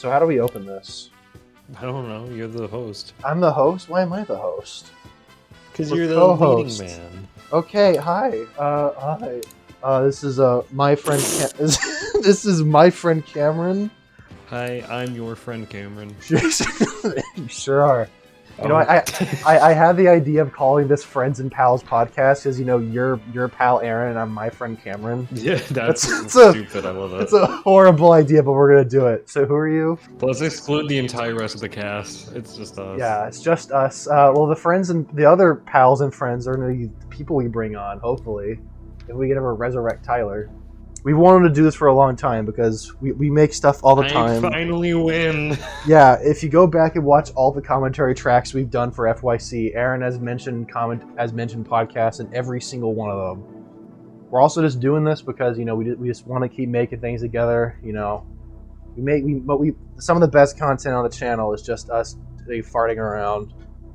So how do we open this? I don't know. You're the host. I'm the host? Why am I the host? Because We're you're the co-hosts. leading man. Okay, hi. Hi. This is my friend. This is my friend Cameron. Hi, I'm your friend Cameron. You sure are. You know, I had the idea of calling this Friends and Pals podcast because, you know, you're pal Aaron and I'm my friend Cameron. Yeah, that's stupid. I love it. It's a horrible idea, but we're going to do it. So who are you? Let's exclude the entire rest of the cast. It's just us. Yeah, it's just us. Well, the friends and the other pals and friends are the people we bring on, hopefully, if we can ever resurrect Tyler. We've wanted to do this for a long time because we make stuff all the time. I finally win. Yeah, if you go back and watch all the commentary tracks we've done for FYC, Aaron has mentioned podcasts in every single one of them. We're also just doing this because, you know, we just want to keep making things together. You know, some of the best content on the channel is just us farting around.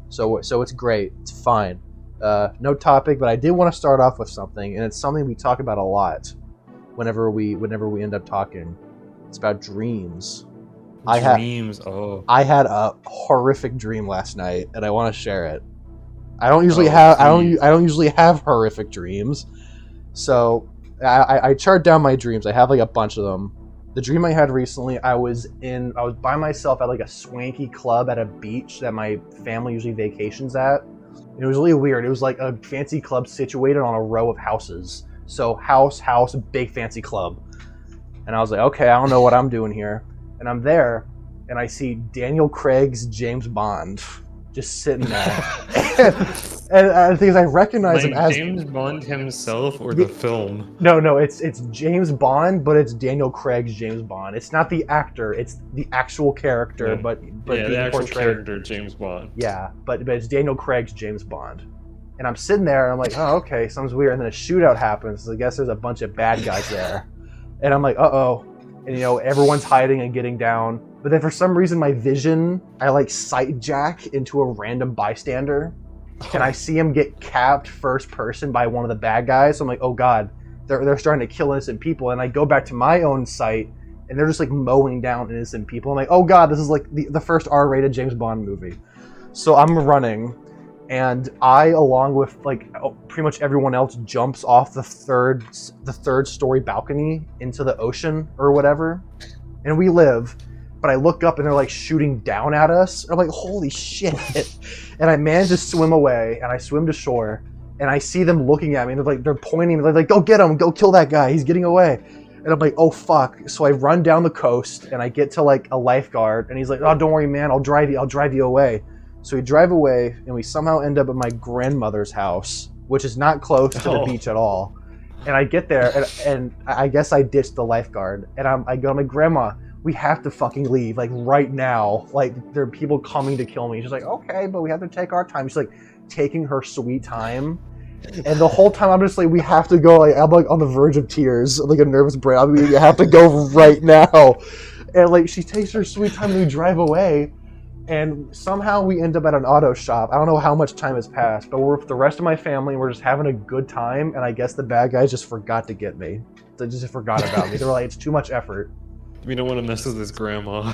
So it's great. It's fine. No topic, but I did want to start off with something, and it's something we talk about a lot. Whenever we end up talking, it's about dreams. I had a horrific dream last night, and I want to share it. I don't usually have horrific dreams, so I chart down my dreams. I have like a bunch of them. The dream I had recently, I was by myself at like a swanky club at a beach that my family usually vacations at. And it was really weird. It was like a fancy club situated on a row of houses. So house, big fancy club. And I was like, okay, I don't know what I'm doing here. And I'm there, and I see Daniel Craig's James Bond just sitting there. and the thing is, I recognize him as James Bond himself or the film? No, it's James Bond, but it's Daniel Craig's James Bond. It's not the actor, it's the actual character, yeah. but the actual character, James Bond. Yeah, but it's Daniel Craig's James Bond. And I'm sitting there, and I'm like, oh, okay, something's weird. And then a shootout happens. So I guess there's a bunch of bad guys there. And I'm like, uh-oh. And, you know, everyone's hiding and getting down. But then for some reason, my vision, I, like, sight jack into a random bystander. And I see him get capped first person by one of the bad guys. So I'm like, oh, God, they're starting to kill innocent people. And I go back to my own sight, and they're just, like, mowing down innocent people. I'm like, oh, God, this is, like, the first R-rated James Bond movie. So I'm running. And I, along with like pretty much everyone else, jumps off the third story balcony into the ocean or whatever, and we live. But I look up and they're like shooting down at us. And I'm like, holy shit! And I manage to swim away, and I swim to shore, and I see them looking at me. And they're pointing. They're like, go get him! Go kill that guy! He's getting away! And I'm like, oh fuck! So I run down the coast, and I get to like a lifeguard, and he's like, oh, don't worry, man, I'll drive you away. So we drive away, and we somehow end up at my grandmother's house, which is not close to the beach at all. And I get there, and I guess I ditched the lifeguard. And I go to my grandma, we have to fucking leave, like right now. Like there are people coming to kill me. She's like, okay, but we have to take our time. She's like taking her sweet time. And the whole time I'm just like, we have to go. Like I'm like on the verge of tears, like a nervous breakdown. You have to go right now. And like she takes her sweet time, and we drive away. And somehow we end up at an auto shop. I don't know how much time has passed, but we're with the rest of my family, and we're just having a good time. And I guess the bad guys just forgot to get me. They just forgot about me. They were like, it's too much effort. We don't want to mess with this grandma.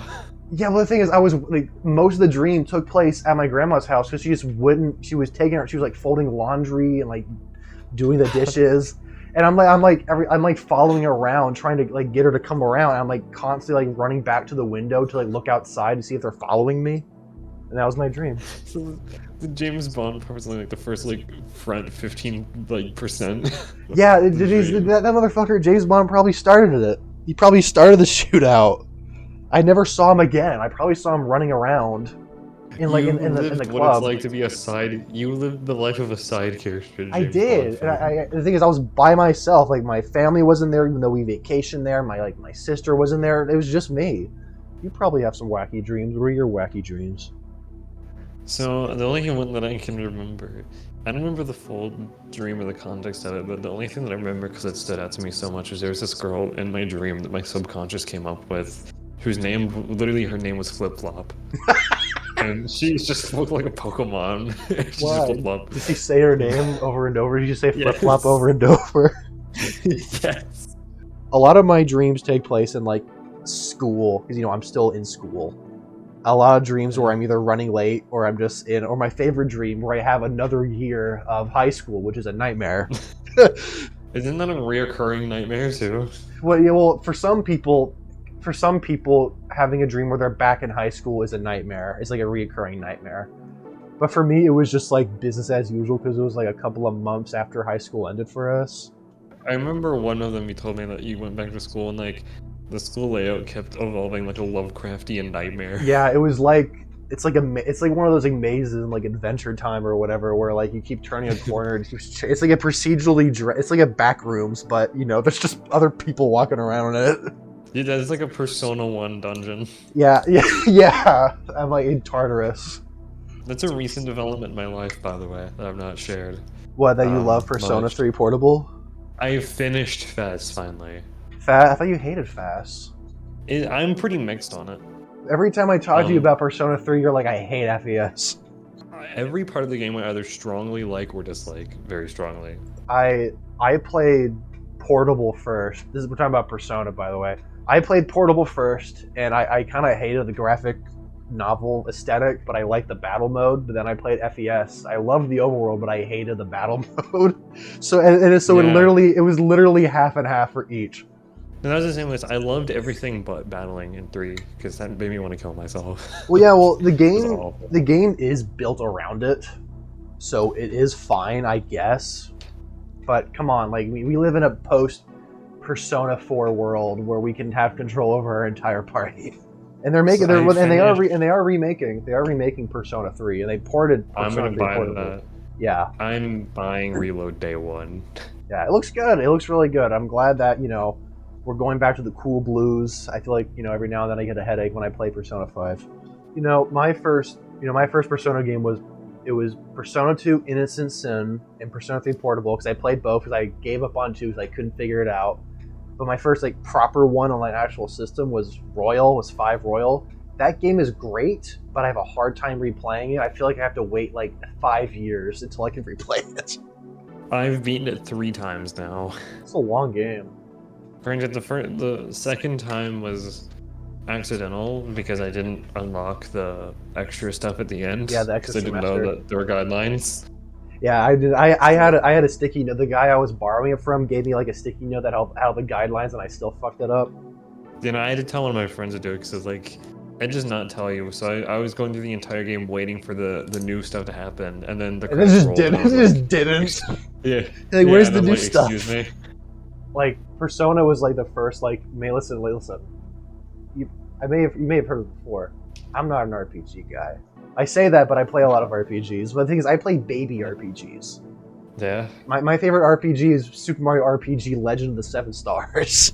Yeah, well, the thing is, I was like, most of the dream took place at my grandma's house because she just wouldn't. She was like folding laundry and like doing the dishes. And I'm like following her around, trying to like get her to come around. I'm like constantly like running back to the window to like look outside to see if they're following me. And that was my dream. So the James Bond part was only like the first like front 15%. Yeah, that motherfucker James Bond probably started it. He probably started the shootout. I never saw him again. I probably saw him running around. In the club. What it's like to be a side. You lived the life of a side character. I did. And the thing is, I was by myself. Like my family wasn't there, even though we vacationed there. My sister wasn't there. It was just me. You probably have some wacky dreams. What are your wacky dreams? So the only one that I can remember, I don't remember the full dream or the context of it, but the only thing that I remember because it stood out to me so much is there was this girl in my dream that my subconscious came up with, whose name, literally her name was Flip Flop. And she just looked like a Pokemon. Why? Did she say her name over and over? Did you say Flip Flop over and over? Yes. A lot of my dreams take place in like school, because I'm still in school. A lot of dreams where I'm either running late or I'm just in, or my favorite dream where I have another year of high school, which is a nightmare. Isn't that a reoccurring nightmare too? Well, for some people, having a dream where they're back in high school is a nightmare. It's like a reoccurring nightmare. But for me, it was just like business as usual because it was like a couple of months after high school ended for us. I remember one of them, you told me that you went back to school and like the school layout kept evolving like a Lovecraftian nightmare. Yeah, it was like it's like one of those like mazes in like Adventure Time or whatever, where like you keep turning a corner. It's like a procedurally, it's like a back rooms, but there's just other people walking around in it. Yeah, it's like a Persona 1 dungeon. Yeah. I'm like in Tartarus. That's a recent development in my life, by the way, that I've not shared. What, that you love Persona 3 Portable? I finished Fast finally. I thought you hated Fast. I'm pretty mixed on it. Every time I talk to you about Persona 3, you're like, I hate FES. Every part of the game I either strongly like or dislike very strongly. I played Portable first. We're talking about Persona, by the way. I played Portable first, and I kind of hated the graphic novel aesthetic, but I liked the battle mode. But then I played FES. I loved the overworld, but I hated the battle mode. It was literally half and half for each. And that was the same as I loved everything but battling in 3 because that made me want to kill myself. Well, the game is built around it, so it is fine, I guess. But come on, like we live in a post Persona 4 world where we can have control over our entire party. And they are remaking Persona 3, and they ported Persona 3 portable. That. Yeah. I'm buying Reload day 1. Yeah, it looks good. It looks really good. I'm glad that, we're going back to the cool blues. I feel like, every now and then I get a headache when I play Persona 5. My first Persona game was Persona 2 Innocent Sin and Persona 3 Portable, because I played both because I gave up on 2 because I couldn't figure it out. But my first proper one on an actual system was 5 Royal. That game is great, but I have a hard time replaying it. I feel like I have to wait 5 years until I can replay it. I've beaten it 3 times now. It's a long game. Granted, the second time was accidental because I didn't unlock the extra stuff at the end. Yeah, the extra semester. I didn't know that there were guidelines. Yeah, I did. I had a sticky note. The guy I was borrowing it from gave me a sticky note that had the guidelines, and I still fucked it up. I had to tell one of my friends to do it because I'd just not tell you. So I was going through the entire game waiting for the new stuff to happen, and then the credits rolled. It just didn't. Yeah. Where's the new stuff? Excuse me. Persona was the first listen. You may have heard it before. I'm not an RPG guy. I say that, but I play a lot of RPGs. But the thing is, I play baby RPGs. Yeah. My favorite RPG is Super Mario RPG Legend of the Seven Stars.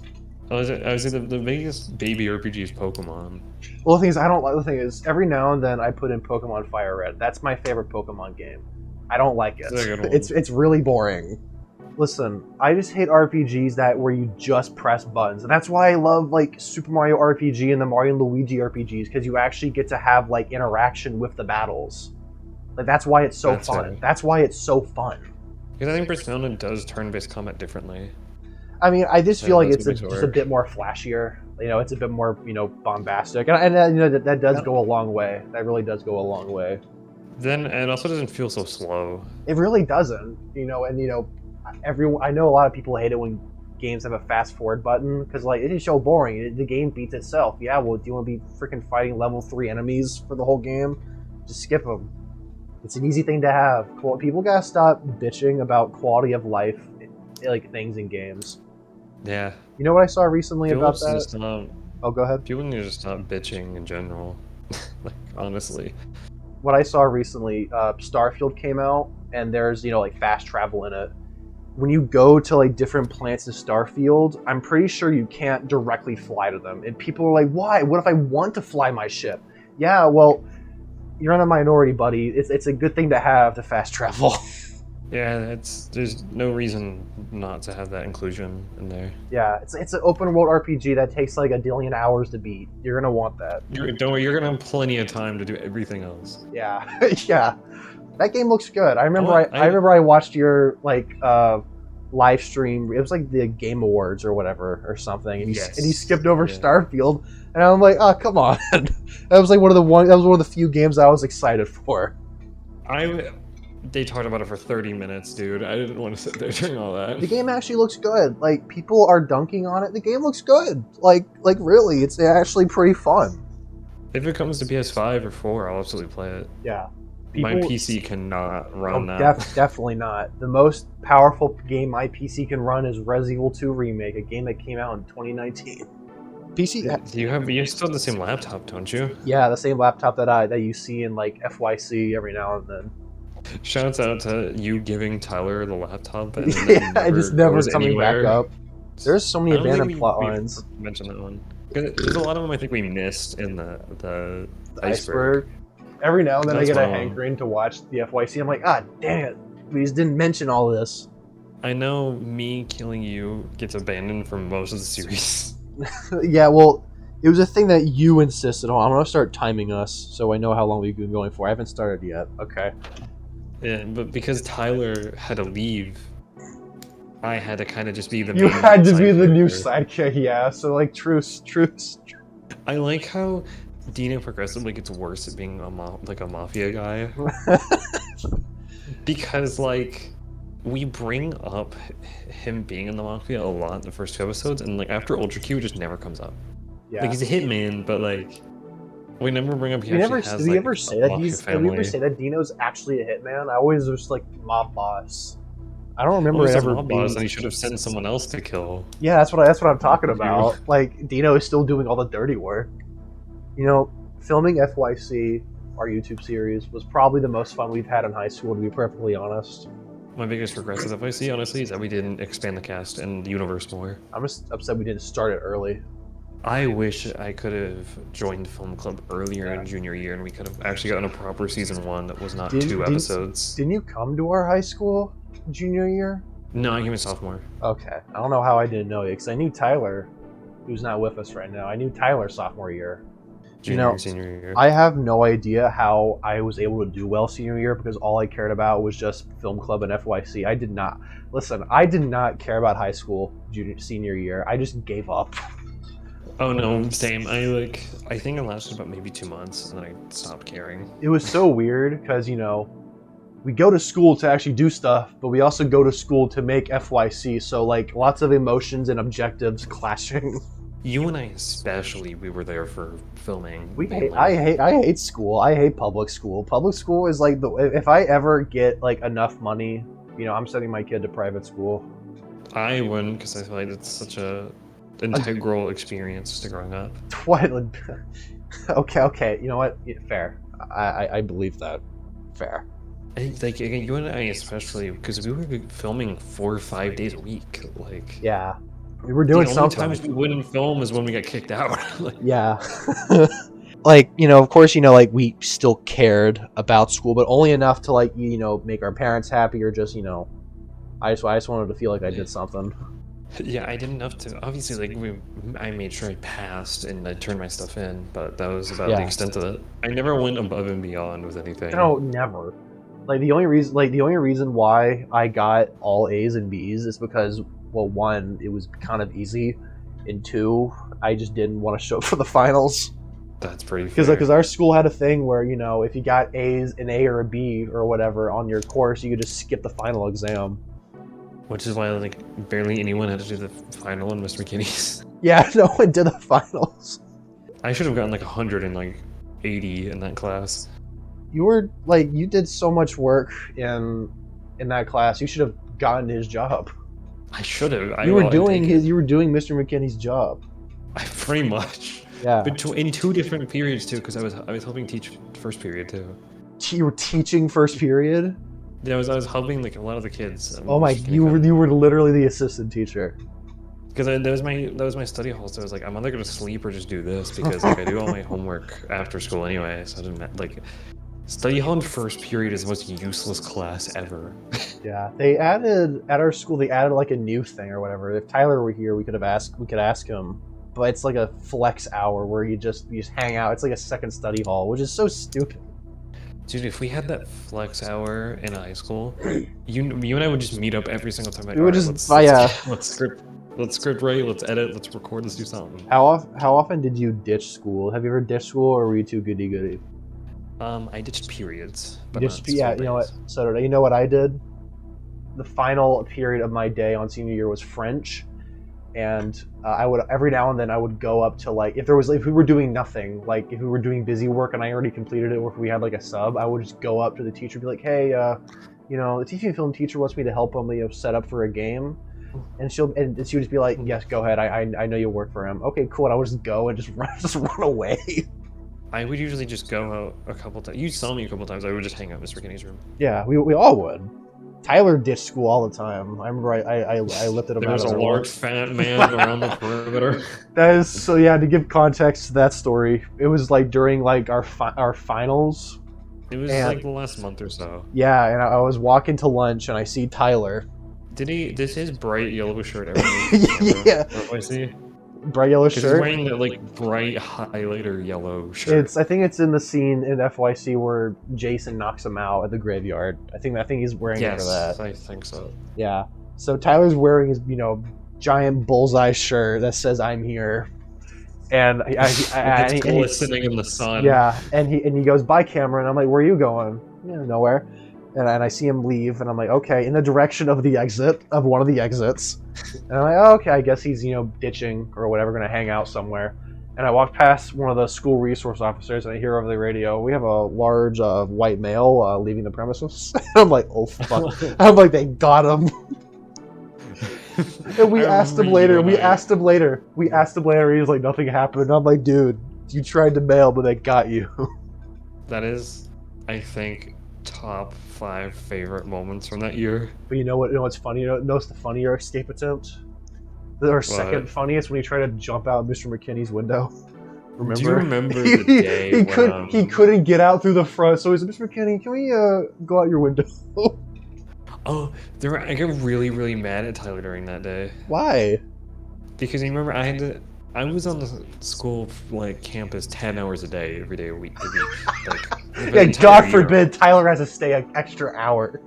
I was the biggest baby RPG is Pokemon. Well, the thing is, every now and then I put in Pokemon Fire Red. That's my favorite Pokemon game. I don't like it. It's really boring. Listen, I just hate RPGs where you just press buttons, and that's why I love Super Mario RPG and the Mario and Luigi RPGs, because you actually get to have interaction with the battles. That's why it's so fun. Right. That's why it's so fun. Because I think Persona does turn-based combat differently. I mean, I just feel it's just a bit more flashier. It's a bit more bombastic, and that does go a long way. That really does go a long way. Then it also doesn't feel so slow. It really doesn't. I know a lot of people hate it when games have a fast forward button because it is so boring. The game beats itself. Yeah, well, do you want to be freaking fighting level 3 enemies for the whole game? Just skip them. It's an easy thing to have. People gotta stop bitching about quality of life, things in games. Yeah. You know what I saw recently about that? Go ahead. People need to stop bitching in general. Honestly. What I saw recently, Starfield came out, and there's fast travel in it. When you go to different planets in Starfield, I'm pretty sure you can't directly fly to them. And people are like, why? What if I want to fly my ship? Yeah, well, you're in a minority, buddy. It's a good thing to have to fast travel. Yeah, there's no reason not to have that inclusion in there. Yeah, it's an open world RPG that takes a billion hours to beat. You're gonna want that. Don't worry, you're gonna have plenty of time to do everything else. Yeah, yeah. That game looks good. I remember I watched your live stream. It was like the Game Awards or whatever or something, and he skipped over Yeah. Starfield, and I'm like, oh come on. That was like one of the few games I was excited for. They talked about it for 30 minutes, dude. I didn't want to sit there during all that. The game actually looks good. Like, people are dunking on it. The game looks good. Like really, it's actually pretty fun. If it comes to PS5 or 4, I'll absolutely play it. Yeah. My PC cannot run that. Definitely not. The most powerful game my PC can run is Resident Evil 2 Remake, a game that came out in 2019. PC. You still have the same laptop, don't you? Yeah, the same laptop that you see in like FYC every now and then. Shouts out to you giving Tyler the laptop. And Yeah, I just never coming back up. There's so many abandoned plot lines. Mention that one. There's a lot of them I think we missed in the iceberg. Every now and then I get a one. hankering to watch the FYC. I'm like, ah, dang it. We just didn't mention all this. I know me killing you gets abandoned for most of the series. Yeah, well, it was a thing that you insisted on. I'm going to start timing us so I know how long we've been going for. I haven't started yet. Okay. Yeah, but because Tyler had to leave, I had to kind of just be the You main had to be the new character. sidekick, yeah. So, like, truce. I like how Dino progressively gets worse at being a mafia guy. Because, like, we bring up him being in the mafia a lot in the first 2 episodes, and, like, after Ultra Q, it just never comes up. Yeah. Like, he's a hitman, but, like, we never bring up Did we ever say that Dino's actually a hitman? I always was like mob boss. I don't remember it ever mob being. boss, and he should have sent someone else to kill. Yeah, that's what I'm talking about. Like, Dino is still doing all the dirty work. You know, filming FYC, our YouTube series, was probably the most fun we've had in high school, to be perfectly honest. My biggest regrets with FIC, honestly, is that we didn't expand the cast and the universe more. I'm just upset we didn't start it early. I wish I could have joined Film Club earlier in junior year, and we could have actually gotten a proper season 1 that was not 2 episodes. Didn't you come to our high school junior year? No, I came in sophomore. Okay. I don't know how I didn't know you, because I knew Tyler, who's not with us right now. I knew Tyler sophomore year. Senior year. I have no idea how I was able to do well senior year, because all I cared about was just Film Club and FYC. I did not care about high school senior year. I just gave up. Oh no, same. I think it lasted about maybe 2 months, and then I stopped caring. It was so weird, because, you know, we go to school to actually do stuff, but we also go to school to make FYC, so, like, lots of emotions and objectives clashing. You and I especially, we were there for filming. I hate school. I hate public school. Public school is like if I ever get like enough money, you know, I'm sending my kid to private school. I wouldn't, because I feel like it's such a integral experience to growing up. What? Okay. You know what? Fair. I believe that. Fair. Like, again, you and I especially, because we were filming 4 or 5 days a week. Like, yeah, we were doing something. The only times we wouldn't film is when we got kicked out. Like, yeah. Like, you know, of course, you know, like, we still cared about school, but only enough to, like, you know, make our parents happy, or just, you know, I just wanted to feel like I did something. Yeah, I did enough to, obviously, like, I made sure I passed and I turned my stuff in, but that was about the extent of it. I never went above and beyond with anything. No, never. Like, the only reason why I got all A's and B's is because, well, 1, it was kind of easy, and 2, I just didn't want to show up for the finals. That's pretty fair. Because our school had a thing where, you know, if you got A's, an A or a B or whatever on your course, you could just skip the final exam. Which is why, like, barely anyone had to do the final in Mr. McKinney's. Yeah, no one did the finals. I should have gotten like 100 and like 80 in that class. You did so much work in that class. You should have gotten his job. I should have. You were doing Mr. McKinney's job. Pretty much. Yeah. But in 2 different periods too, because I was helping teach first period too. You were teaching first period? Yeah, I was helping like a lot of the kids. Oh my! You were literally the assistant teacher. Because that was my study hall, so I was like, I'm either gonna sleep or just do this, because like I do all my homework after school anyway. So I didn't like. Study hall in first period is the most useless class ever. Yeah, they added at our school. They added like a new thing or whatever. If Tyler were here, we could ask him. But it's like a flex hour where you just hang out. It's like a second study hall, which is so stupid. Dude, if we had that flex hour in high school, you and I would just meet up every single time. Like, We would "Alright, just, yeah. let's script write, let's edit, let's record, let's do something." How often did you ditch school? Have you ever ditched school, or were you too goody goody? I ditched periods, but Yeah, you know what? So did I. You know what I did? The final period of my day on senior year was French, and I would every now and then I would go up to like if we were doing nothing, like if we were doing busy work and I already completed it, or if we had like a sub, I would just go up to the teacher and be like, hey, the teaching and film teacher wants me to help him, set up for a game, and she would just be like, yes, go ahead, I know you'll work for him. Okay, cool. And I would just go and just run away. I would usually just go out a couple times. You saw me a couple times. I would just hang out in Mr. Kenny's room. Yeah, we all would. Tyler ditched school all the time. I remember I lifted him there out was of a large fat man around the perimeter. That is so. Yeah, to give context to that story, it was like during like our finals. It was like the last month or so. Yeah, and I was walking to lunch and I see Tyler. This is bright yellow shirt ever Yeah. What I see? Bright yellow shirt. He's wearing that like bright highlighter yellow shirt. I think it's in the scene in FYC where Jason knocks him out at the graveyard. I think he's wearing it for that. I think so. Yeah. So Tyler's wearing his giant bullseye shirt that says "I'm here," and it's glistening in the sun. Yeah, and he goes, "Bye, Cameron." I'm like, "Where are you going?" Yeah, nowhere. And I see him leave, and I'm like, okay, in the direction of one of the exits. And I'm like, oh, okay, I guess he's, ditching or whatever, going to hang out somewhere. And I walk past one of the school resource officers, and I hear over the radio, we have a large white male leaving the premises. I'm like, oh, fuck. I'm like, they got him. And we asked him later. He was like, nothing happened. And I'm like, dude, you tried to bail, but they got you. That is, I think, top 5 favorite moments from that year. But you know what's funny? What's the funnier escape attempt? Our second funniest when he tried to jump out Mr. McKinney's window. Remember? Do you remember the day he couldn't get out through the front, so he's like, Mr. McKinney, can we go out your window? Oh, I got really, really mad at Tyler during that day. Why? Because you remember I was on the school campus 10 hours a day, every day a week. Yeah, God forbid Tyler has to stay an extra hour.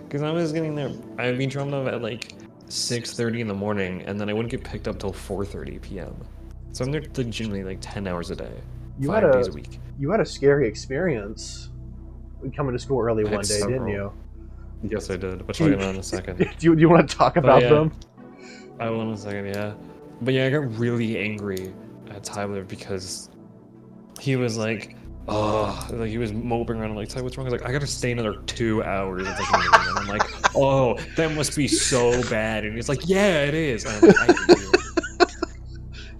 Because I was getting there, I'd be dropped off at 6:30 in the morning, and then I wouldn't get picked up till 4:30 p.m. So I'm there legitimately 10 hours a day, 5 days a week. You had a scary experience coming to school early one day, didn't you? Yes, I did. We'll talk about that in a second. Do you want to talk about them? I will in a second, yeah. But yeah, I got really angry at Tyler because he was he was moping around. I'm like, Tyler, what's wrong? He's like, I gotta stay another 2 hours. And I'm like, oh, that must be so bad. And he's like, yeah, it is. And I'm like, I hate you.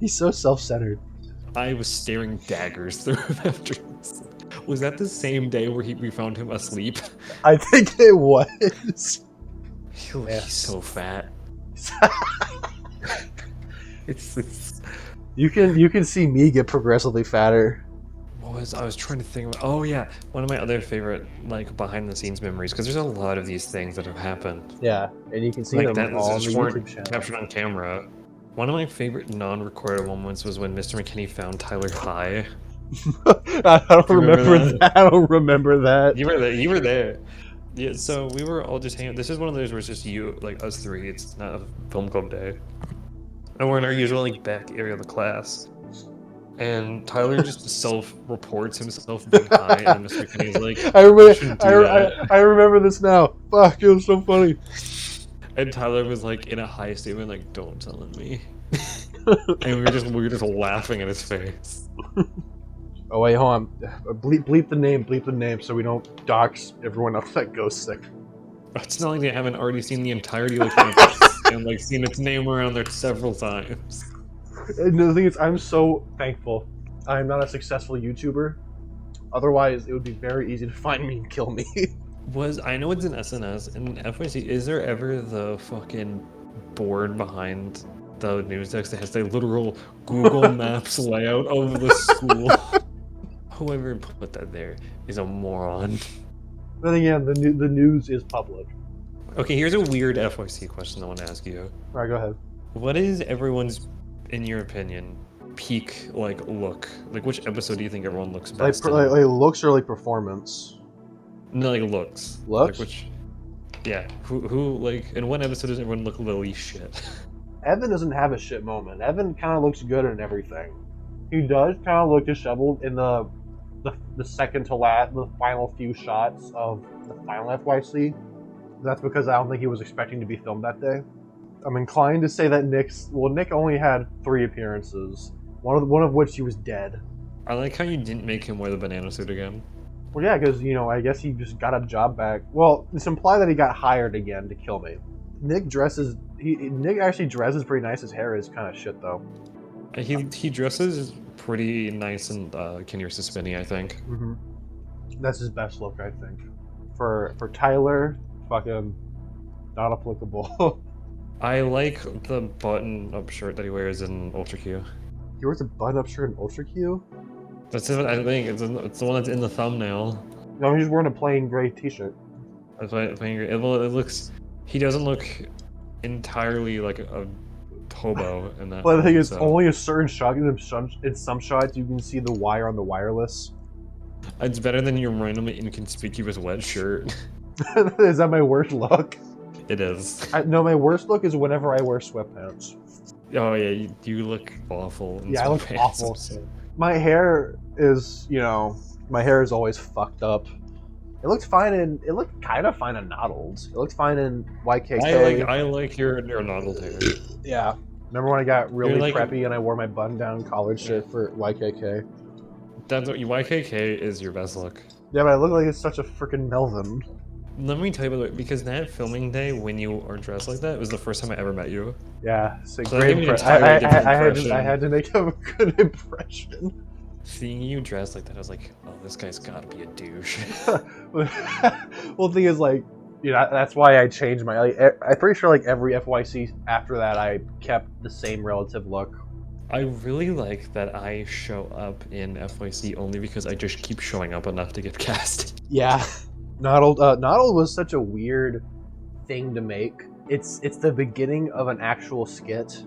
He's so self-centered. I was staring daggers through him after this. Was that the same day where we found him asleep? I think it was. He's so fat. It's you can see me get progressively fatter. I was trying to think about. Oh yeah, one of my other favorite behind the scenes memories, because there's a lot of these things that have happened. Yeah, and you can see them all on the YouTube channel. Captured on camera. One of my favorite non-recorded moments was when Mr. McKinney found Tyler high. I don't remember that. I don't remember that. You were there. Yeah, so we were all just hanging out. This is one of those where it's just you, us three. It's not a film club day. And we're in our usual back area of the class. And Tyler just self-reports himself being high, and Mr. McKinney's like, I remember this now. Fuck, it was so funny. And Tyler was in a high statement, don't tell him me. And we were just laughing at his face. Oh wait, hold on. Bleep the name so we don't dox everyone else that goes sick. It's not like they haven't already seen the entirety of the campus and seen its name around there several times. And the thing is, I'm so thankful I'm not a successful YouTuber. Otherwise, it would be very easy to find me and kill me. I know it's an SNS, and FYC, is there ever the fucking board behind the news desk that has the literal Google Maps layout of the school? Whoever put that there is a moron. Then again, the news is public. Okay, here's a weird FYC question I want to ask you. Alright, go ahead. What is everyone's, in your opinion, peak look? Which episode do you think everyone looks best in? Looks or performance? No, like looks. Looks? Like which? Yeah. Who like in one episode does everyone look lily shit? Evan doesn't have a shit moment. Evan kind of looks good in everything. He does kind of look disheveled in the second to last, the final few shots of the final FYC. That's because I don't think he was expecting to be filmed that day. I'm inclined to say that Nick only had 3 appearances, one of which he was dead. I like how you didn't make him wear the banana suit again. Well, yeah, because, I guess he just got a job back. Well, it's implied that he got hired again to kill me. Nick actually dresses pretty nice. His hair is kind of shit, though. He dresses pretty nice and Kenny vs. Spinny, I think. Mm-hmm. That's his best look, I think. For Tyler, fucking not applicable. I like the button-up shirt that he wears in Ultra Q. He wears a button-up shirt in Ultra Q? That's it, I think. It's the one that's in the thumbnail. No, he's wearing a plain gray t-shirt. That's why it looks... He doesn't look entirely like a hobo in that. But the thing is, only a certain shot. In some shots, you can see the wire on the wireless. It's better than your randomly inconspicuous wet shirt. Is that my worst look? It is. No, my worst look is whenever I wear sweatpants. Oh yeah, you look awful. Yeah, I look awful. My hair is, my hair is always fucked up. It looked fine it looked kind of fine in Noddles. It looked fine in YKK. I like your Noddle hair. Yeah. Remember when I got really preppy and I wore my button-down collared shirt for YKK? That's what YKK is your best look. Yeah, but I look like it's such a freaking Melvin. Let me tell you, by the way, because that filming day when you are dressed like that was the first time I ever met you. Yeah, it's a So great impression. I had to make a good impression. Seeing you dressed like that, I was like, oh, this guy's gotta be a douche. Well, the thing is, that's why I changed my... I'm pretty sure, every FYC after that, I kept the same relative look. I really like that I show up in FYC only because I just keep showing up enough to get cast. Yeah. Noddle was such a weird thing to make. It's the beginning of an actual skit,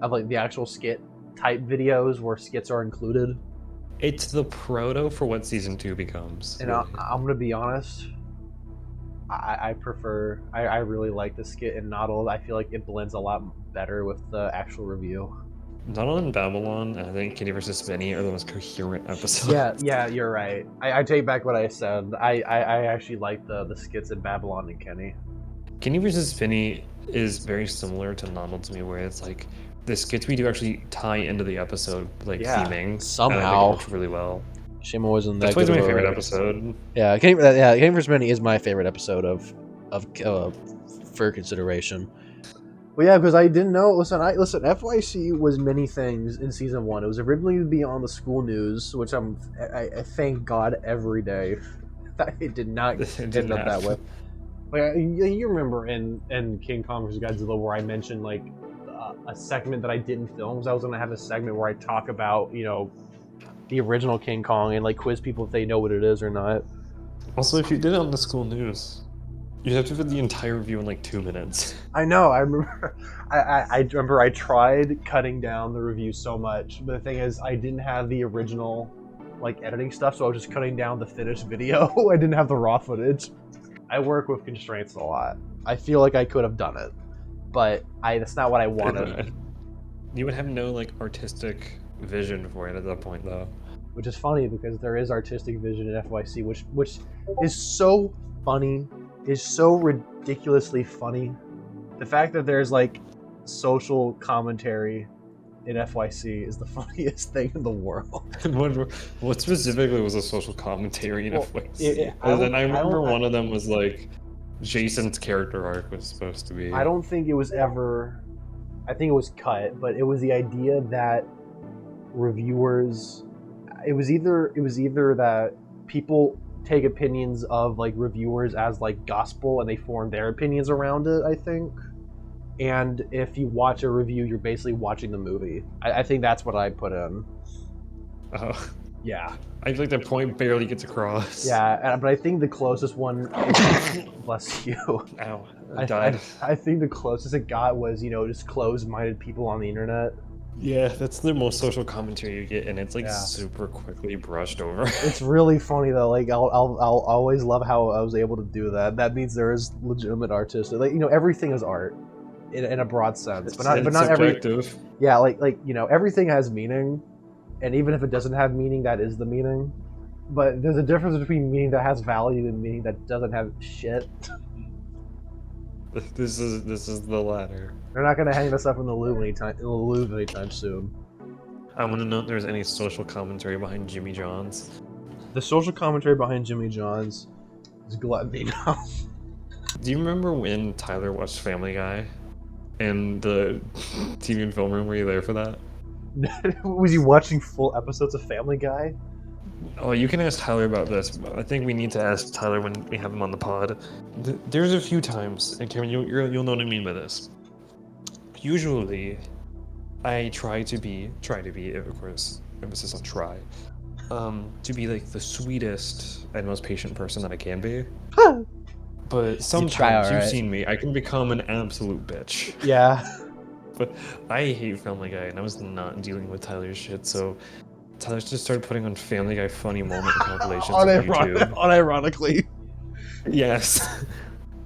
of the actual skit type videos where skits are included. It's the proto for what season 2 becomes. And really. I'm gonna be honest, I really like the skit in Noddle. I feel like it blends a lot better with the actual review. Noddle and Babylon, and I think Kenny vs. Spinny are the most coherent episodes. Yeah, you're right. I take back what I said. I actually like the skits in Babylon and Kenny. Kenny vs. Spinny is very similar to Noddle to me, where it's like the skits we do actually tie into the episode, theming somehow. And I think it works really well. Shame wasn't that. That's always my favorite episode. Yeah, Kenny vs. Spinny is my favorite episode of for consideration. Well, yeah, because I didn't know. Listen, FYC was many things in season 1. It was originally to be on the school news, which I thank God every day that it did not end up that way. You remember in King Kong vs. Godzilla where I mentioned a segment that I didn't film, because I was going to have a segment where I talk about the original King Kong and quiz people if they know what it is or not. Also, if you did it on the school news, you'd have to fit the entire review in 2 minutes. I know. I remember. I remember I tried cutting down the review so much, but the thing is, I didn't have the original editing stuff, so I was just cutting down the finished video. I didn't have the raw footage. I work with constraints a lot. I feel like I could have done it, but that's not what I wanted. You would have no artistic vision for it at that point, though. Which is funny because there is artistic vision in FYC, which is so funny. Is so ridiculously funny. The fact that there's social commentary in FYC is the funniest thing in the world. What specifically was a social commentary in FYC? I remember one of them was Jason's character arc was supposed to be. I don't think it was ever. I think it was cut, but it was the idea that reviewers. It was either that people take opinions of reviewers as gospel and they form their opinions around it, I think. And if you watch a review, you're basically watching the movie. I think that's what I put in. Oh. Yeah. I feel that point barely gets across. Yeah, but I think the closest one... Bless you. Ow. I died. I think the closest it got was, just closed-minded people on the internet. Yeah, that's the most social commentary you get, and it's like Yeah. super quickly brushed over. It's really funny though. Like I'll always love how I was able to do that. That means there is legitimate artistic. Like everything is art, in a broad sense, but It's not every. subjective. Yeah, like everything has meaning, and even if it doesn't have meaning, that is the meaning. But there's a difference between meaning that has value and meaning that doesn't have shit. This is the latter. They're not gonna hang this up in the Louvre anytime soon. I want to know if there's any social commentary behind Jimmy John's. The social commentary behind Jimmy John's is gluttony now. Do you remember when Tyler watched Family Guy? In the TV and film room, were you there for that? Was he watching full episodes of Family Guy? Oh, you can ask Tyler about this, but I think we need to ask Tyler when we have him on the pod. There's a few times, and Cameron, you'll know what I mean by this. Usually, I try to be, of course, emphasis on try, to be like the sweetest and most patient person that I can be. But sometimes, you've seen me, I can become an absolute bitch. Yeah. But I hate Family Guy, and I was not dealing with Tyler's shit, so Tyler just started putting on Family Guy funny moment compilations on YouTube. Unironically. Yes.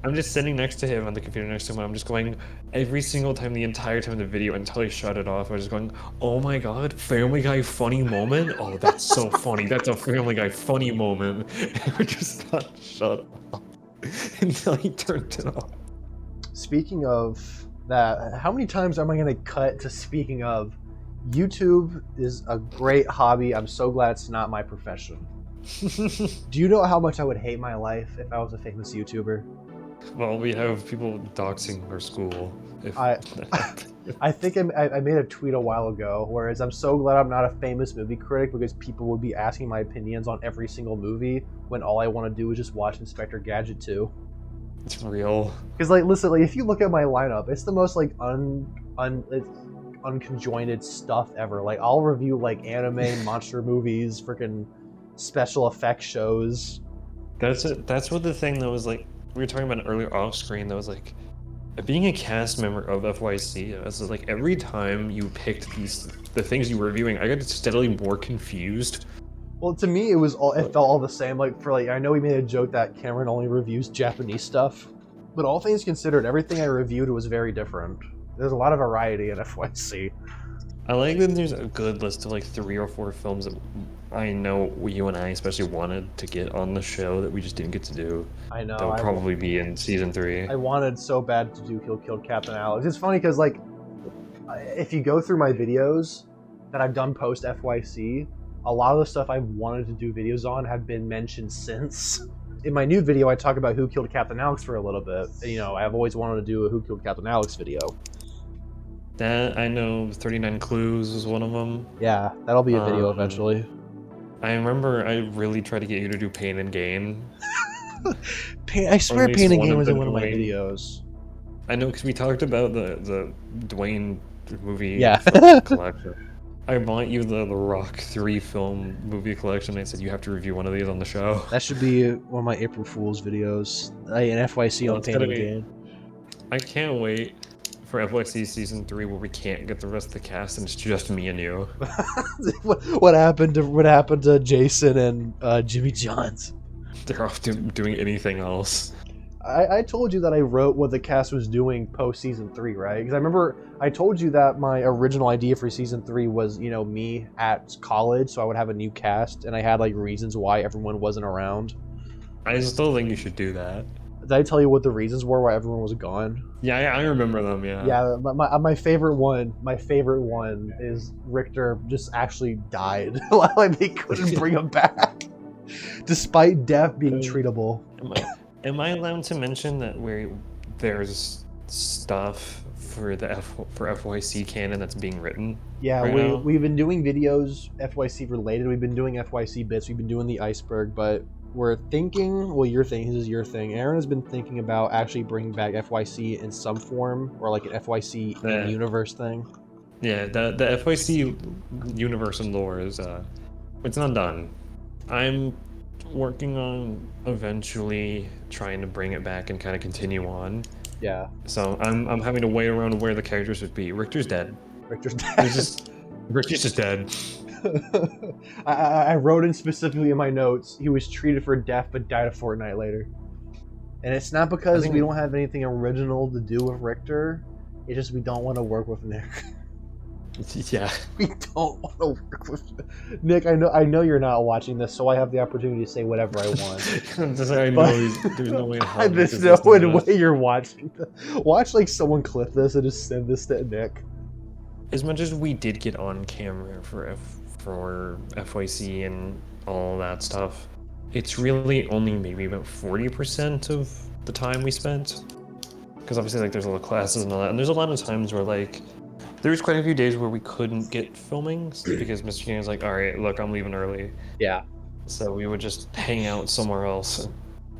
I'm just sitting next to him on the computer next to him, and I'm just going every single time, the entire time of the video, until he shut it off. I was just going, oh my god, Family Guy funny moment? Oh, that's so funny. That's a Family Guy funny moment. And we just got shut off until he turned it off. Speaking of that, how many times am I going to cut to speaking of? YouTube is a great hobby. I'm so glad it's not my profession. Do you know how much I would hate my life if I was a famous YouTuber? Well, we have people doxing our school. I think I made a tweet a while ago, whereas I'm so glad I'm not a famous movie critic because people would be asking my opinions on every single movie when all I want to do is just watch Inspector Gadget 2. It's real. Because like, listen, like if you look at my lineup, it's the most like unconjointed stuff ever. Like I'll review like anime, monster movies, freaking special effects shows. That's it. That's what the thing that was like. We were talking about earlier off screen. That was like being a cast member of FYC. It was like every time you picked the things you were reviewing, I got steadily more confused. Well, to me, it felt all the same. Like for like, I know we made a joke that Cameron only reviews Japanese stuff, but all things considered, everything I reviewed was very different. There's a lot of variety in FYC. I like that there's a good list of like 3 or 4 films that I know you and I especially wanted to get on the show that we just didn't get to do. I know. That would probably be in season 3. I wanted so bad to do Who Killed Captain Alex. It's funny because like, if you go through my videos that I've done post FYC, a lot of the stuff I've wanted to do videos on have been mentioned since. In my new video, I talk about Who Killed Captain Alex for a little bit. You know, I've always wanted to do a Who Killed Captain Alex video. That I know 39 Clues was one of them. Yeah, that'll be a video eventually. I remember I really tried to get you to do Pain and Gain. I swear Pain and Gain was in one of my videos. I know, because we talked about the Dwayne movie collection. I bought you the Rock 3 film movie collection. I said you have to review one of these on the show. That should be one of my April Fool's videos. An FYC on Pain and Gain. I can't wait for FYC season 3 where we can't get the rest of the cast and it's just me and you. what happened to Jason and Jimmy Johns? They're off doing anything else. I told you that I wrote what the cast was doing post season 3, right? Because I remember I told you that my original idea for season 3 was, you know, me at college, so I would have a new cast, and I had like reasons why everyone wasn't around. I still think you should do that. Did I tell you what the reasons were why everyone was gone? Yeah, I remember them. Yeah. Yeah, my favorite one is Richter just actually died. Like they couldn't bring him back, despite death being treatable. Am I allowed to mention that there's stuff for FYC canon that's being written? Yeah, right we've been doing videos FYC related. We've been doing FYC bits. We've been doing the iceberg, but we're thinking. Well, this is your thing. Aaron has been thinking about actually bringing back FYC in some form, or like an FYC universe thing. Yeah, the FYC universe and lore is it's not done. I'm working on eventually trying to bring it back and kind of continue on. Yeah. So I'm having to wait around where the characters would be. Richter's dead. Richter's Richter's just dead. I wrote in specifically in my notes, he was treated for death but died a fortnight later. And it's not because we don't have anything original to do with Richter. It's just we don't want to work with Nick. Yeah. We don't want to work with Nick. I know you're not watching this, so I have the opportunity to say whatever I want. I know there's no way in hell. There's no way you're watching this. Watch like someone clip this and just send this to Nick. As much as we did get on camera for FYC and all that stuff, it's really only maybe about 40% of the time we spent. Because obviously, like, there's a lot of classes and all that, and there's a lot of times where, like, there's quite a few days where we couldn't get filming because Mr. King was like, all right, look, I'm leaving early. Yeah. So we would just hang out somewhere else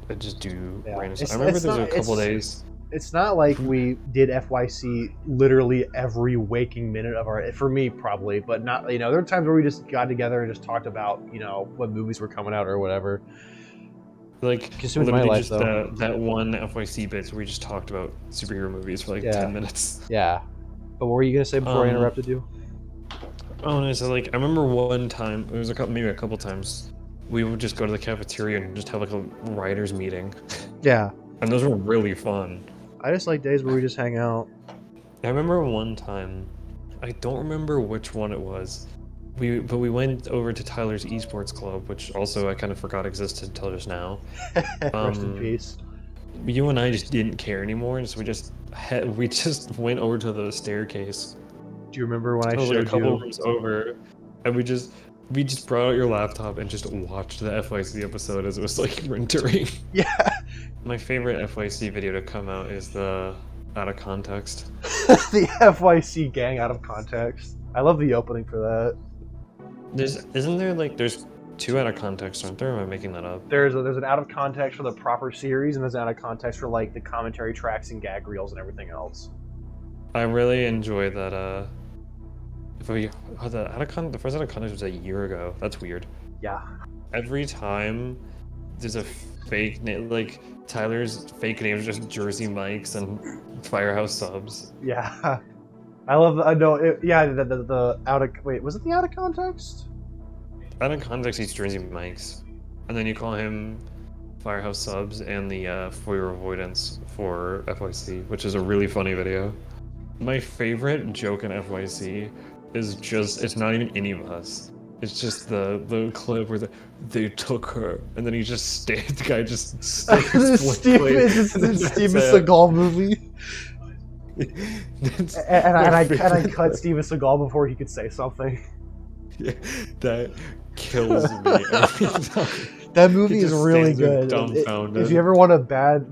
and just do random stuff. I remember there was a couple days. It's not like we did FYC literally every waking minute of our. For me, probably, but not. You know, there were times where we just got together and just talked about, you know, what movies were coming out or whatever. Like, consumed my life, though. That one FYC bit where we just talked about superhero movies for like 10 minutes. Yeah. But what were you gonna say before I interrupted you? Oh no! So like, I remember one time, it was maybe a couple times, we would just go to the cafeteria and just have like a writers meeting. Yeah. And those were really fun. I just like days where we just hang out. I remember one time, I don't remember which one it was. But we went over to Tyler's esports club, which also I kind of forgot existed until just now. Rest in peace. You and I just didn't care anymore, and so we just went over to the staircase. Do you remember when I showed you? A couple you? rooms over, and we just brought out your laptop and just watched the FYC episode as it was like rendering. Yeah. My favorite FYC video to come out is the Out of Context. The FYC gang Out of Context. I love the opening for that. There's two Out of Context, aren't there? Or am I making that up? There's an Out of Context for the proper series, and there's an Out of Context for like the commentary tracks and gag reels and everything else. I really enjoy that. The first Out of Context was a year ago. That's weird. Yeah. Every time there's a fake name, like Tyler's fake name is just Jersey Mike's and Firehouse Subs. Yeah. I love the Out of... Wait, was it the Out of Context? Out of Context, he's Jersey Mike's. And then you call him Firehouse Subs and the For Your Avoidance for FYC, which is a really funny video. My favorite joke in FYC is just, it's not even any of us. It's just the clip where they took her, and then he just the guy just stays Steven Seagal movie. and I cut Steven Seagal before he could say something. Yeah, that kills me every time. That movie is really good. Dumbfounded. If you ever want a bad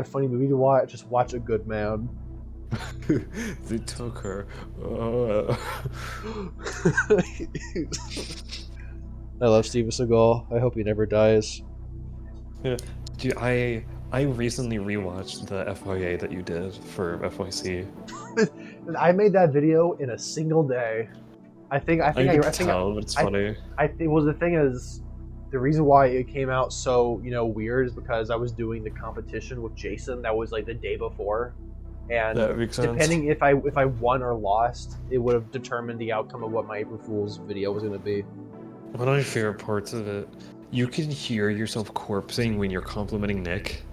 funny movie to watch, just watch A Good Man. They took her. I love Steven Seagal. I hope he never dies. Yeah, dude, I recently rewatched the FYA that you did for FYC. I made that video in a single day. I think it's funny. The thing is, the reason why it came out so weird is because I was doing the competition with Jason. That was like the day before. And that makes sense. Depending if I won or lost, it would have determined the outcome of what my April Fool's video was going to be. One of my favorite parts of it, you can hear yourself corpsing when you're complimenting Nick.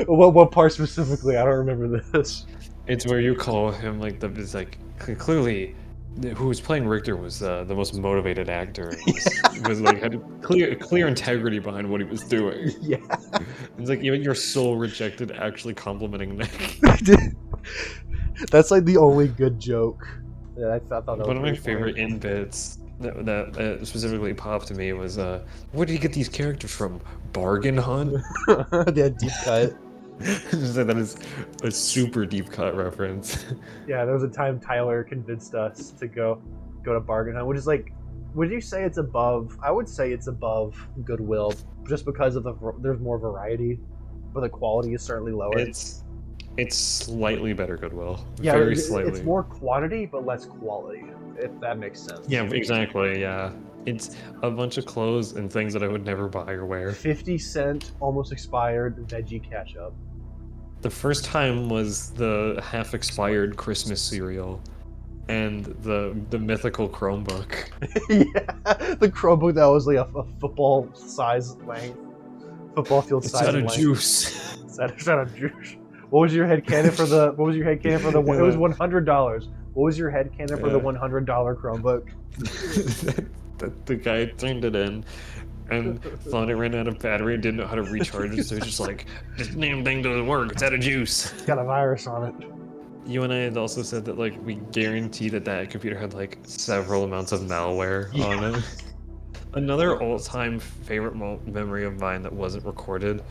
What part specifically? I don't remember this. It's where you call him clearly, who was playing Richter was the most motivated actor. Was like had clear integrity behind what he was doing. Yeah. It's like even your soul rejected actually complimenting Nick. That's like the only good joke. Yeah, I thought that was one of my favorite in-bits that specifically popped to me was, where did you get these characters from? Bargain Hunt? Yeah, deep cut. That is a super deep cut reference. Yeah, there was a time Tyler convinced us to go to Bargain Hunt, which is like, would you say it's above? I would say it's above Goodwill, just because of there's more variety, but the quality is certainly lower. It's slightly better Goodwill. Yeah, very slightly. It's more quantity but less quality, if that makes sense. Yeah, exactly. Yeah, it's a bunch of clothes and things that I would never buy or wear. 50-cent, almost expired veggie ketchup. The first time was the half-expired Christmas cereal, and the mythical Chromebook. Yeah, the Chromebook that was like a football size length, football field It's size out of length. juice. It's out of juice. What was your headcanon for the? What was your headcanon for the? It was $100. What was your headcanon for the $100 Chromebook? The guy turned it in and thought it ran out of battery and didn't know how to recharge it, so he's just like, this damn thing doesn't work, it's out of juice. It's got a virus on it. You and I had also said that like we guarantee that computer had like several amounts of malware on it. Another all-time favorite memory of mine that wasn't recorded.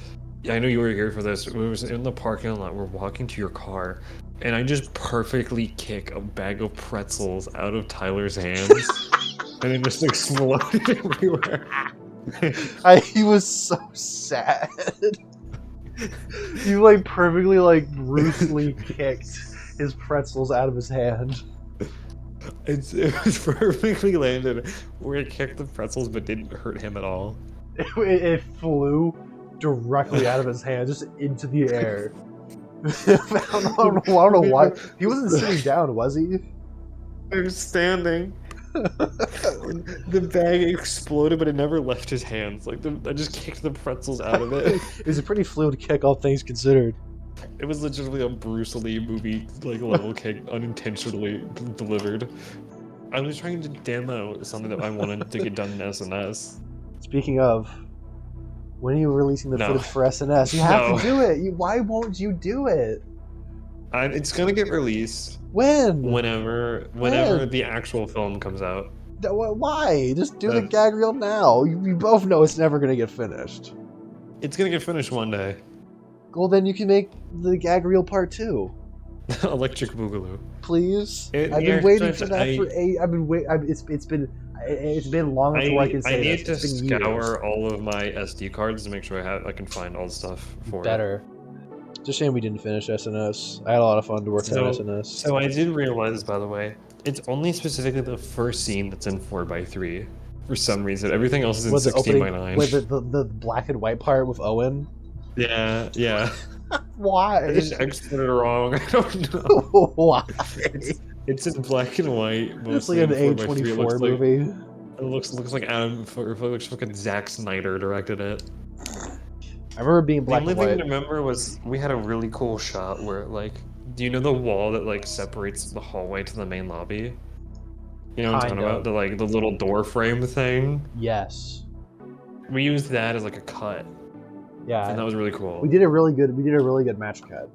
I know you were here for this. We was in the parking lot. We're walking to your car, and I just perfectly kick a bag of pretzels out of Tyler's hands, and it just exploded everywhere. He was so sad. You like perfectly like Bruce Lee kicked his pretzels out of his hand. It was perfectly landed where it kicked the pretzels but didn't hurt him at all. It flew directly out of his hand, just into the air. I don't know why. He wasn't sitting down, was he? I was standing. The bag exploded, but it never left his hands. Like I just kicked the pretzels out of it. It was a pretty fluid kick, all things considered. It was literally a Bruce Lee movie like level kick, unintentionally delivered. I was trying to demo something that I wanted to get done in SNS. Speaking of, when are you releasing the footage for SNS? You have to do it. Why won't you do it? It's gonna get released. When? Whenever the actual film comes out. Why? Just do the gag reel now. You both know it's never gonna get finished. It's gonna get finished one day. Well, then you can make the gag reel part 2. Electric Boogaloo. Please. I've been waiting for that for 8. I've been waiting. It's been long before I can say this. I need to scour years. all of my SD cards to make sure I can find all the stuff for Better. It's a shame we didn't finish SNS. I had a lot of fun to work on SNS. So I did realize, by the way, it's only specifically the first scene that's in 4:3 for some reason. Everything else is in 16:9. Wait, the black and white part with Owen? Yeah. Why? I just exported it wrong. I don't know. Why? It's in black and white. It's like an A24 movie. It looks like fucking Zack Snyder directed it. I remember being black and white. The only thing I remember was we had a really cool shot where like, do you know the wall that like separates the hallway to the main lobby? You know what I'm talking about? The little door frame thing? Yes. We used that as like a cut. Yeah. And that was really cool. We did a really good match cut.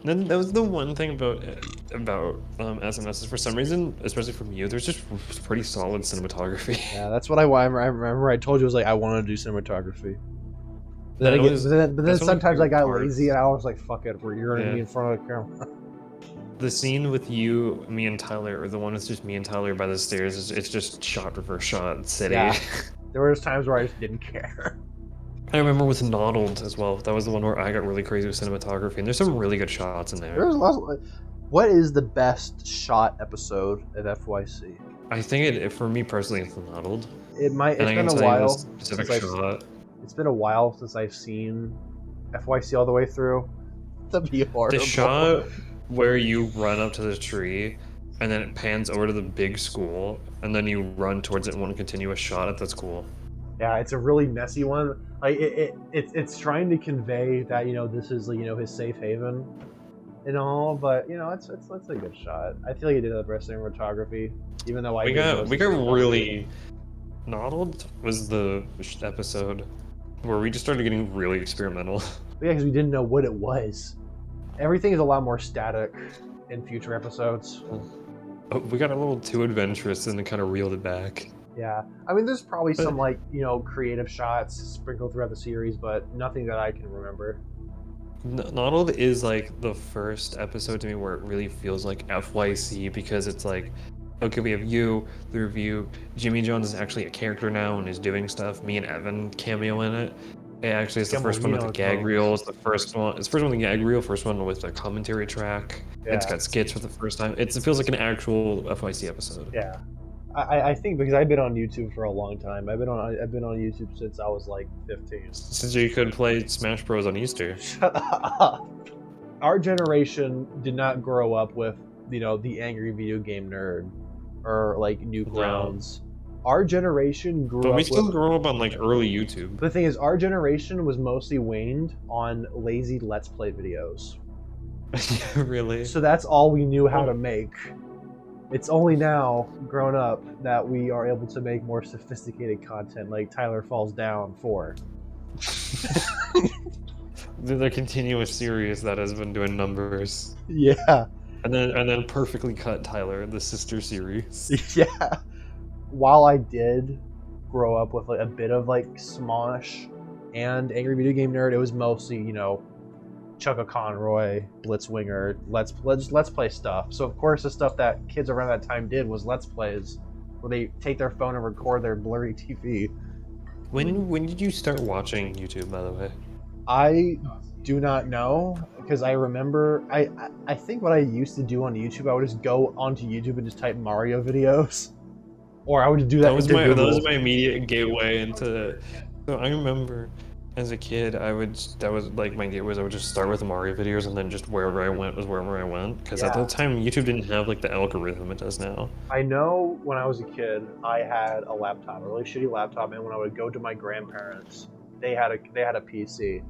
Then that was the one thing about SMS is for some reason, especially from you, there's just pretty solid cinematography. Yeah, that's what I remember. I told you I was like I wanted to do cinematography. But then sometimes I got lazy and I was like, "Fuck it, you're gonna be in front of the camera." The scene with you, me, and Tyler, or the one with just me and Tyler by the stairs, it's just shot for shot, city. Yeah. There were times where I just didn't care. I remember with Noddled as well. That was the one where I got really crazy with cinematography, and there's some really good shots in there. There's lots of, what is the best shot episode at FYC? I think for me personally, it's Noddled. It's been a while. It's been a while since I've seen FYC all the way through. That'd be horrible. The shot where you run up to the tree, and then it pans over to the big school, and then you run towards it in one continuous shot at the school. Yeah, it's a really messy one. Like it's trying to convey that this is his safe haven, and all, but it's a good shot. I feel like he did the best cinematography, even though we got really. Noddled was the episode where we just started getting really experimental. Yeah, because we didn't know what it was. Everything is a lot more static in future episodes. We got a little too adventurous and then kind of reeled it back. Yeah, I mean, there's probably some creative shots sprinkled throughout the series, but nothing that I can remember. Noddled is like the first episode to me where it really feels like FYC, because it's like, okay, we have you, the review. Jimmy Jones is actually a character now and is doing stuff. Me and Evan cameo in it. It actually is the first one with the gag reel. It's the first one. It's the first one with the gag reel. First one with the commentary track. Yeah. It's got skits for the first time. It feels like an actual FYC episode. Yeah, I think because I've been on YouTube for a long time. I've been on YouTube since I was like 15. Since you could play Smash Bros on Easter. Shut up. our generation did not grow up with, the angry video game nerd or like Newgrounds. Our generation grew But we up still with. grew up on like early YouTube. The thing is, our generation was mostly waned on lazy Let's Play videos. Yeah, really. So that's all we knew how to make. It's only now, grown up, that we are able to make more sophisticated content, like Tyler Falls Down 4. The continuous series that has been doing numbers. Yeah. And then Perfectly Cut Tyler, the sister series. Yeah. While I did grow up with like a bit of like Smosh and Angry Video Game Nerd, it was mostly, Chugga Conroy, Blitzwinger, let's play stuff. So of course the stuff that kids around that time did was Let's Plays, where they take their phone and record their blurry TV. When did you start watching YouTube, by the way? I do not know, because I remember I think what I used to do on YouTube, I would just go onto YouTube and just type Mario videos, or I would do that. That was my immediate gateway into. So I remember, as a kid, that was like my gateway. I would just start with the Mario videos, and then just wherever I went was wherever I went. Because at the time, YouTube didn't have like the algorithm it does now. I know when I was a kid, I had a laptop, a really shitty laptop, and when I would go to my grandparents, they had a PC.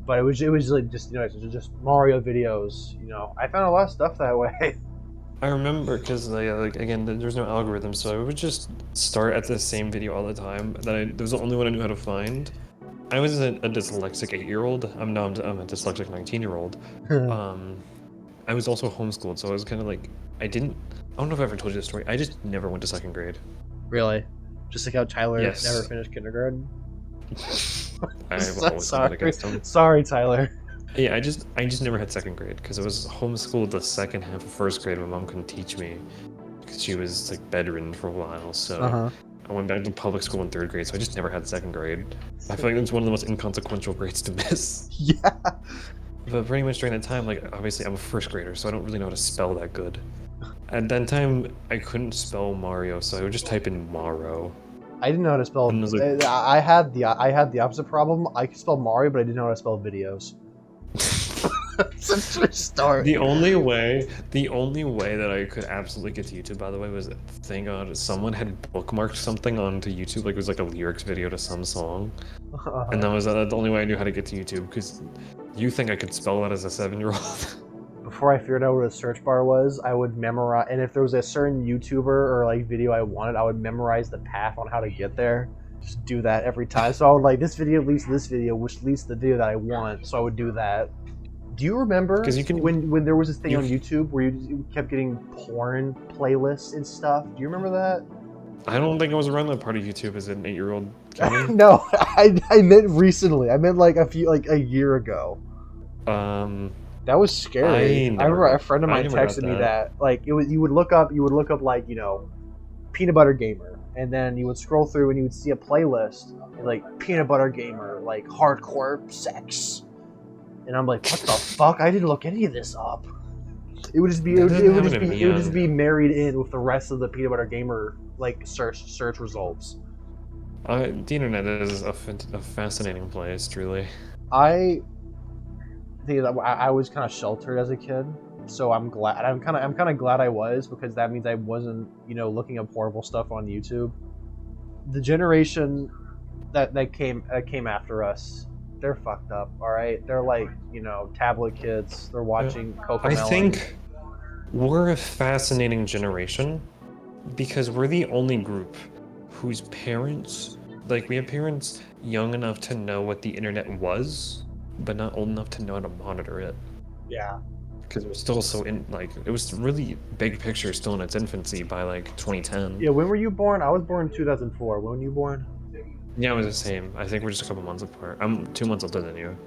But it was like just just Mario videos. I found a lot of stuff that way. I remember because like again, there's no algorithm, so I would just start at the same video all the time. That was the only one I knew how to find. I was a dyslexic 8-year-old. I'm a dyslexic 19-year-old. I was also homeschooled, so I was kind of like I don't know if I ever told you this story. I just never went to 2nd grade. Really? Just like how Tyler Yes. never finished kindergarten. I've always been against him. Sorry, Tyler. Yeah, I just never had 2nd grade because I was homeschooled the second half of 1st grade. My mom couldn't teach me because she was like bedridden for a while. So I went back to public school in 3rd grade. So I just never had 2nd grade. I feel like it's one of the most inconsequential grades to miss. Yeah. But pretty much during that time, like obviously I'm a 1st grader, so I don't really know how to spell that good. At that time, I couldn't spell Mario, so I would just type in Maro. I didn't know how to spell. Like, I had the opposite problem. I could spell Mario, but I didn't know how to spell videos. Such a story. The only way that I could absolutely get to YouTube, by the way, was thank God someone had bookmarked something onto YouTube, like it was like a lyrics video to some song, and that was the only way I knew how to get to YouTube. Because you think I could spell that as a 7-year-old? Before I figured out what a search bar was, I would memorize, and if there was a certain YouTuber or like video I wanted, I would memorize the path on how to get there. Just do that every time. So I would like, this video leads to this video, which leads to the video that I want. So I would do that. Do you remember when there was this thing on YouTube where you kept getting porn playlists and stuff? Do you remember that? I don't think I was around that part of YouTube as an 8-year-old. No, I meant recently. I meant like a year ago. That was scary. I remember a friend of mine texted me that. Like you would look up like, Peanut Butter Gamer, and then you would scroll through and you would see a playlist like Peanut Butter Gamer, like hardcore sex. And I'm like, what the fuck? I didn't look any of this up. It would just be married in with the rest of the Peanut Butter Gamer like search results. The internet is a fascinating place, truly. I think that I was kind of sheltered as a kid, so I'm glad. I'm kind of glad I was, because that means I wasn't, looking up horrible stuff on YouTube. The generation that came after us, they're fucked up. All right, they're like, tablet kids. They're watching Cocomelon. I think we're a fascinating generation because we're the only group whose parents, like, we have parents young enough to know what the internet was, but not old enough to know how to monitor it. Yeah. Because it was still it was really big picture still in its infancy by like 2010. Yeah, when were you born? I was born in 2004. When were you born? Yeah, it was the same. I think we're just a couple months apart. I'm 2 months older than you.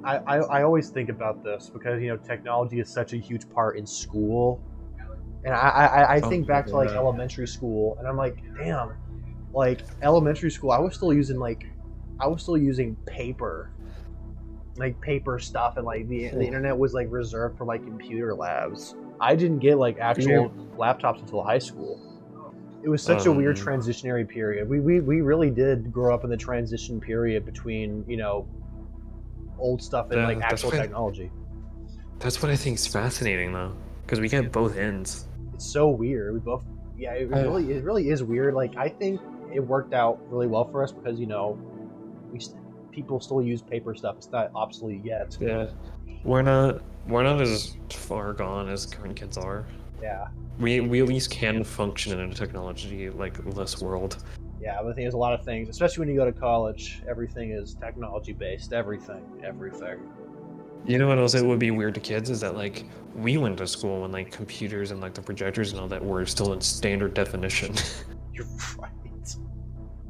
I always think about this because, technology is such a huge part in school. And I think back to like elementary school, and I'm like, damn, like elementary school, I was still using paper. Like paper stuff, and like the internet was like reserved for like computer labs. I didn't get like actual laptops until high school. It was such a weird transitionary period. We really did grow up in the transition period between, old stuff and like actual technology. That's what I think is fascinating, though, because we get both ends. It's so weird. We both, yeah, it really is weird. Like I think it worked out really well for us because we people still use paper stuff. It's not obsolete yet. Yeah, we're not as far gone as current kids are. Yeah, We at least can function in a technology like less world. yeah. But the thing is, a lot of things, especially when you go to college, everything is technology based. Everything. You know what else it would be weird to kids is that like we went to school when like computers and like the projectors and all that were still in standard definition. You're right.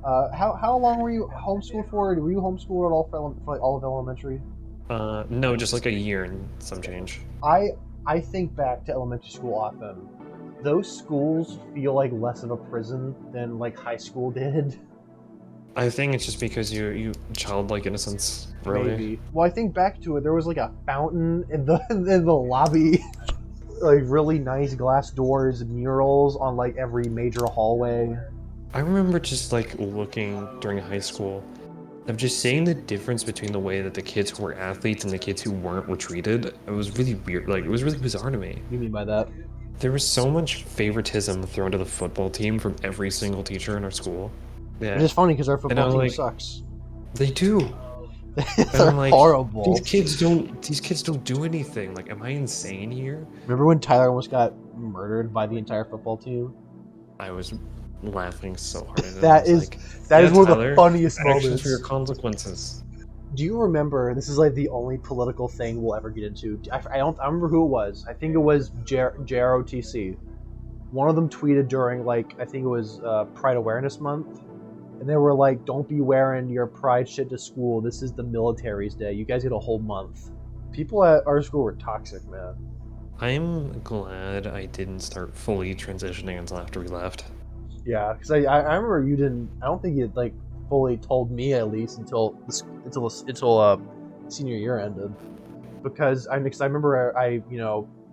How long were you homeschooled for? Were you homeschooled at all for like all of elementary? No, just like a year and some change. I think back to elementary school often. Those schools feel like less of a prison than like high school did. I think it's just because you childlike innocence, really. Maybe. Well, I think back to it. There was like a fountain in the in the lobby, like really nice glass doors, murals on like every major hallway. I remember just like looking during high school of just seeing the difference between the way that the kids who were athletes and the kids who weren't were treated. It was really weird. Like it was really bizarre to me. What do you mean by that? There was so much favoritism thrown to the football team from every single teacher in our school. Yeah, It's just funny because our And football I'm team like- sucks. they do. They're I'm like, horrible. These kids don't do anything. Like, am I insane here? Remember when Tyler almost got murdered by the entire football team? I was laughing so hard. And I That was is like, that is "Yeah, one of Tyler, the funniest actions moments. for your consequences." Do you remember? This is like the only political thing we'll ever get into. I don't. I remember who it was. I think it was JROTC. One of them tweeted during like I think it was Pride Awareness Month, and they were like, "Don't be wearing your pride shit to school. This is the military's day. You guys get a whole month." People at our school were toxic, man. I'm glad I didn't start fully transitioning until after we left. Yeah, because I remember you didn't. I don't think you like fully told me at least until senior year ended. Because I remember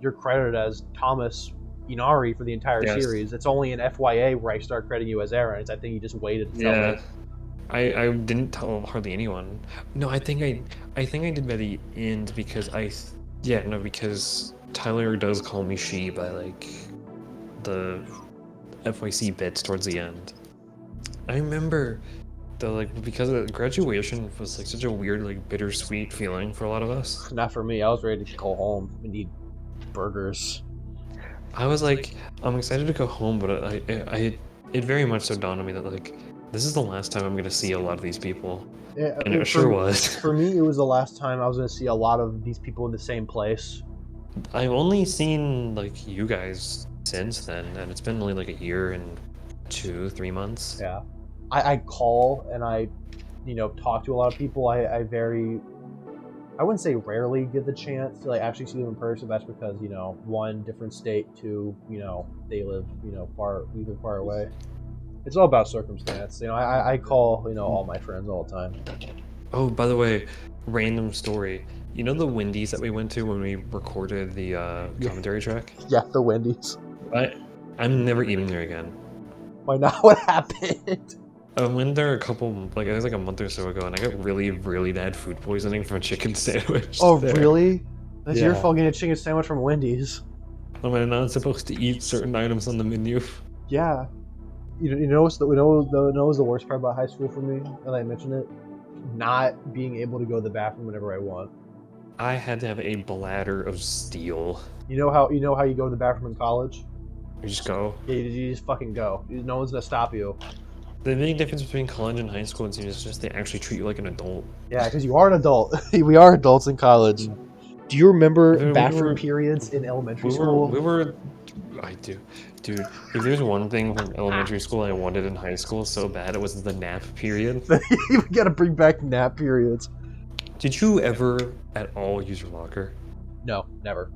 you're credited as Thomas Inari for the entire Yes. series. It's only in FYA where I start crediting you as Aaron. I think you just waited to tell Yeah, me. I didn't tell hardly anyone. No, I think I did by the end because because Tyler does call me she by like the FYC bits towards the end. I remember because of the graduation was like such a weird like bittersweet feeling for a lot of us. Not for me. I was ready to go home and eat burgers. I was like, I'm excited to go home, but it very much so dawned on me that like this is the last time I'm gonna see a lot of these people, Yeah, and it sure was. For me, it was the last time I was going to see a lot of these people in the same place. I've only seen like you guys since then, and it's been only like a year and 2-3 months. Yeah, I call and I talk to a lot of people. I wouldn't say rarely get the chance to like actually see them in person. That's because one, different state, two, they live we live far away. It's all about circumstance. I call all my friends all the time. Oh, by the way, random story. You know the Wendy's that we went to when we recorded the commentary track? Yeah, the Wendy's. I'm never eating there again. Why not? What happened? I went there it was like a month or so ago, and I got really, really bad food poisoning from a chicken sandwich. Oh, there. really? That's your Yeah. fault getting a chicken sandwich from Wendy's. Am I not supposed to eat certain items on the menu? Yeah. You know what's the worst part about high school for me? And I mentioned it, not being able to go to the bathroom whenever I want. I had to have a bladder of steel. You know how you go to the bathroom in college? You just go. Yeah, you just fucking go. No one's gonna stop you. The big difference between college and high school is just they actually treat you like an adult. Yeah, because you are an adult. We are adults in college. Do you remember We bathroom were- in elementary We school? were, I do. Dude, if there's one thing from elementary school I wanted in high school so bad, it was the nap period. We gotta bring back nap periods. Did you ever at all use your locker? No, never.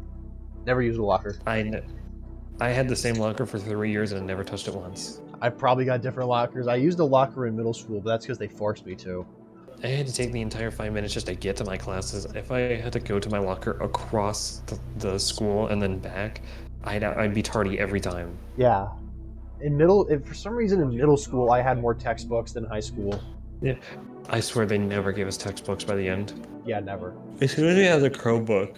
Never used a locker. I had the same locker for 3 years and I never touched it once. I probably got different lockers. I used a locker in middle school, but that's because they forced me to. I had to take the entire 5 minutes just to get to my classes. If I had to go to my locker across the school and then back, I'd be tardy every time. Yeah. For some reason in middle school, I had more textbooks than high school. Yeah, I swear they never gave us textbooks by the end. Yeah, never. As soon as we had the Chromebook,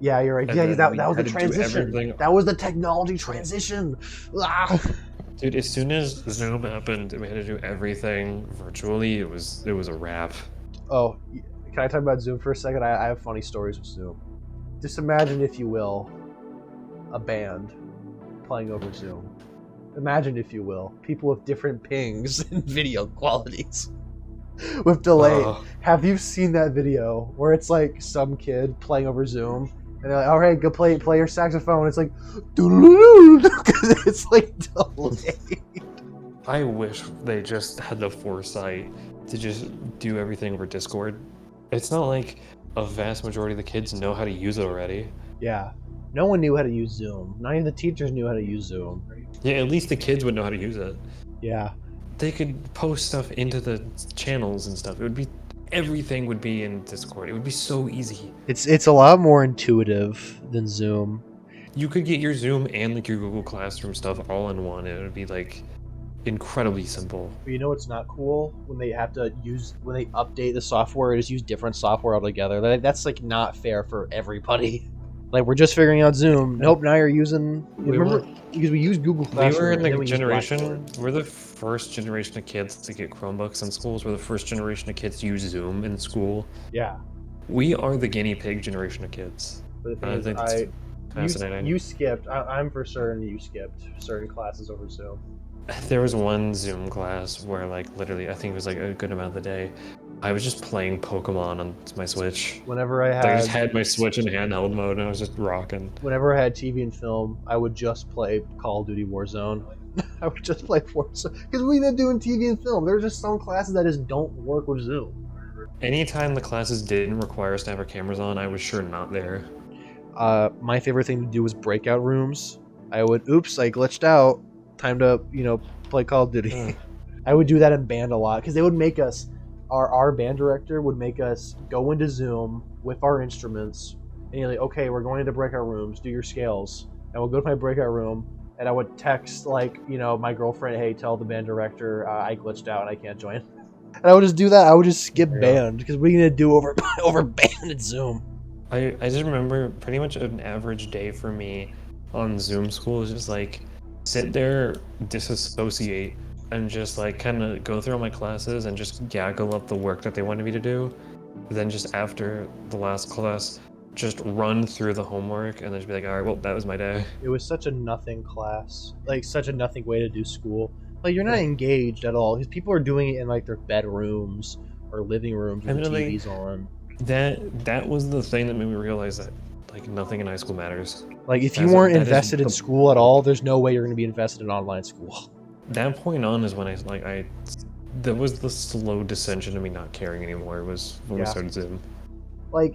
Yeah, you're right. And Yeah, then that we was the had to do transition. everything. That was the technology transition. Ah. Dude, as soon as Zoom happened and we had to do everything virtually, it was a wrap. Oh, can I talk about Zoom for a second? I have funny stories with Zoom. Just imagine, if you will, a band playing over Zoom. Imagine, if you will, people with different pings and video qualities with delay. Oh. Have you seen that video where it's like some kid playing over Zoom and they're like, "All right, go play your saxophone." It's like, because it's like delayed. I wish they just had the foresight to just do everything over Discord. It's not like a vast majority of the kids know how to use it already. Yeah, no one knew how to use Zoom. Not even the teachers knew how to use Zoom. Yeah, at least the kids would know how to use it. Yeah. They could post stuff into the channels and stuff. Everything would be in Discord. It would be so easy. It's a lot more intuitive than Zoom. You could get your Zoom and like your Google Classroom stuff all in one. It would be like incredibly simple. But you know what's not cool? When they update the software, just use different software altogether. That's like not fair for everybody. Like, we're just figuring out Zoom. Nope, now you're using. Remember, because we use Google Classroom. We were in and then the we use generation. Blackboard. We're the first generation of kids to get Chromebooks in schools. We're the first generation of kids to use Zoom in school. Yeah. We are the guinea pig generation of kids. But the I thing think is, it's fascinating. you skipped. I'm for certain you skipped certain classes over Zoom. There was one Zoom class where, like, literally, I think it was like a good amount of the day, I was just playing Pokemon on my Switch. Whenever I I just had had my Switch in handheld mode and I was just rocking. whenever I had TV and film, I would just play Call of Duty Warzone. I would just play Warzone because we've been doing TV and film. There's just some classes that just don't work with Zoom. Anytime the classes didn't require us to have our cameras on, I was sure not there. My favorite thing to do was breakout rooms. I would, oops, I glitched out. Time to, play Call of Duty. I would do that in band a lot because they would make us, our band director would make us go into Zoom with our instruments, and you're like, okay, we're going into breakout rooms, do your scales. And we'll go to my breakout room, and I would text, my girlfriend, hey, tell the band director I glitched out and I can't join. And I would just do that. I would just skip band because what are you going to do over band at Zoom? I just remember pretty much an average day for me on Zoom school is just like sit there, disassociate, and just like kind of go through all my classes and just gaggle up the work that they wanted me to do. Then just after the last class, just run through the homework and then just be like, all right, well, that was my day. It was such a nothing class, like such a nothing way to do school. Like, you're not engaged at all because people are doing it in like their bedrooms or living rooms with the TVs on. That was the thing that made me realize that like nothing in high school matters. Like, if you weren't invested in school at all, there's no way you're going to be invested in online school. That point on is when there was the slow descension of me not caring anymore. It was when we started Zoom. Like,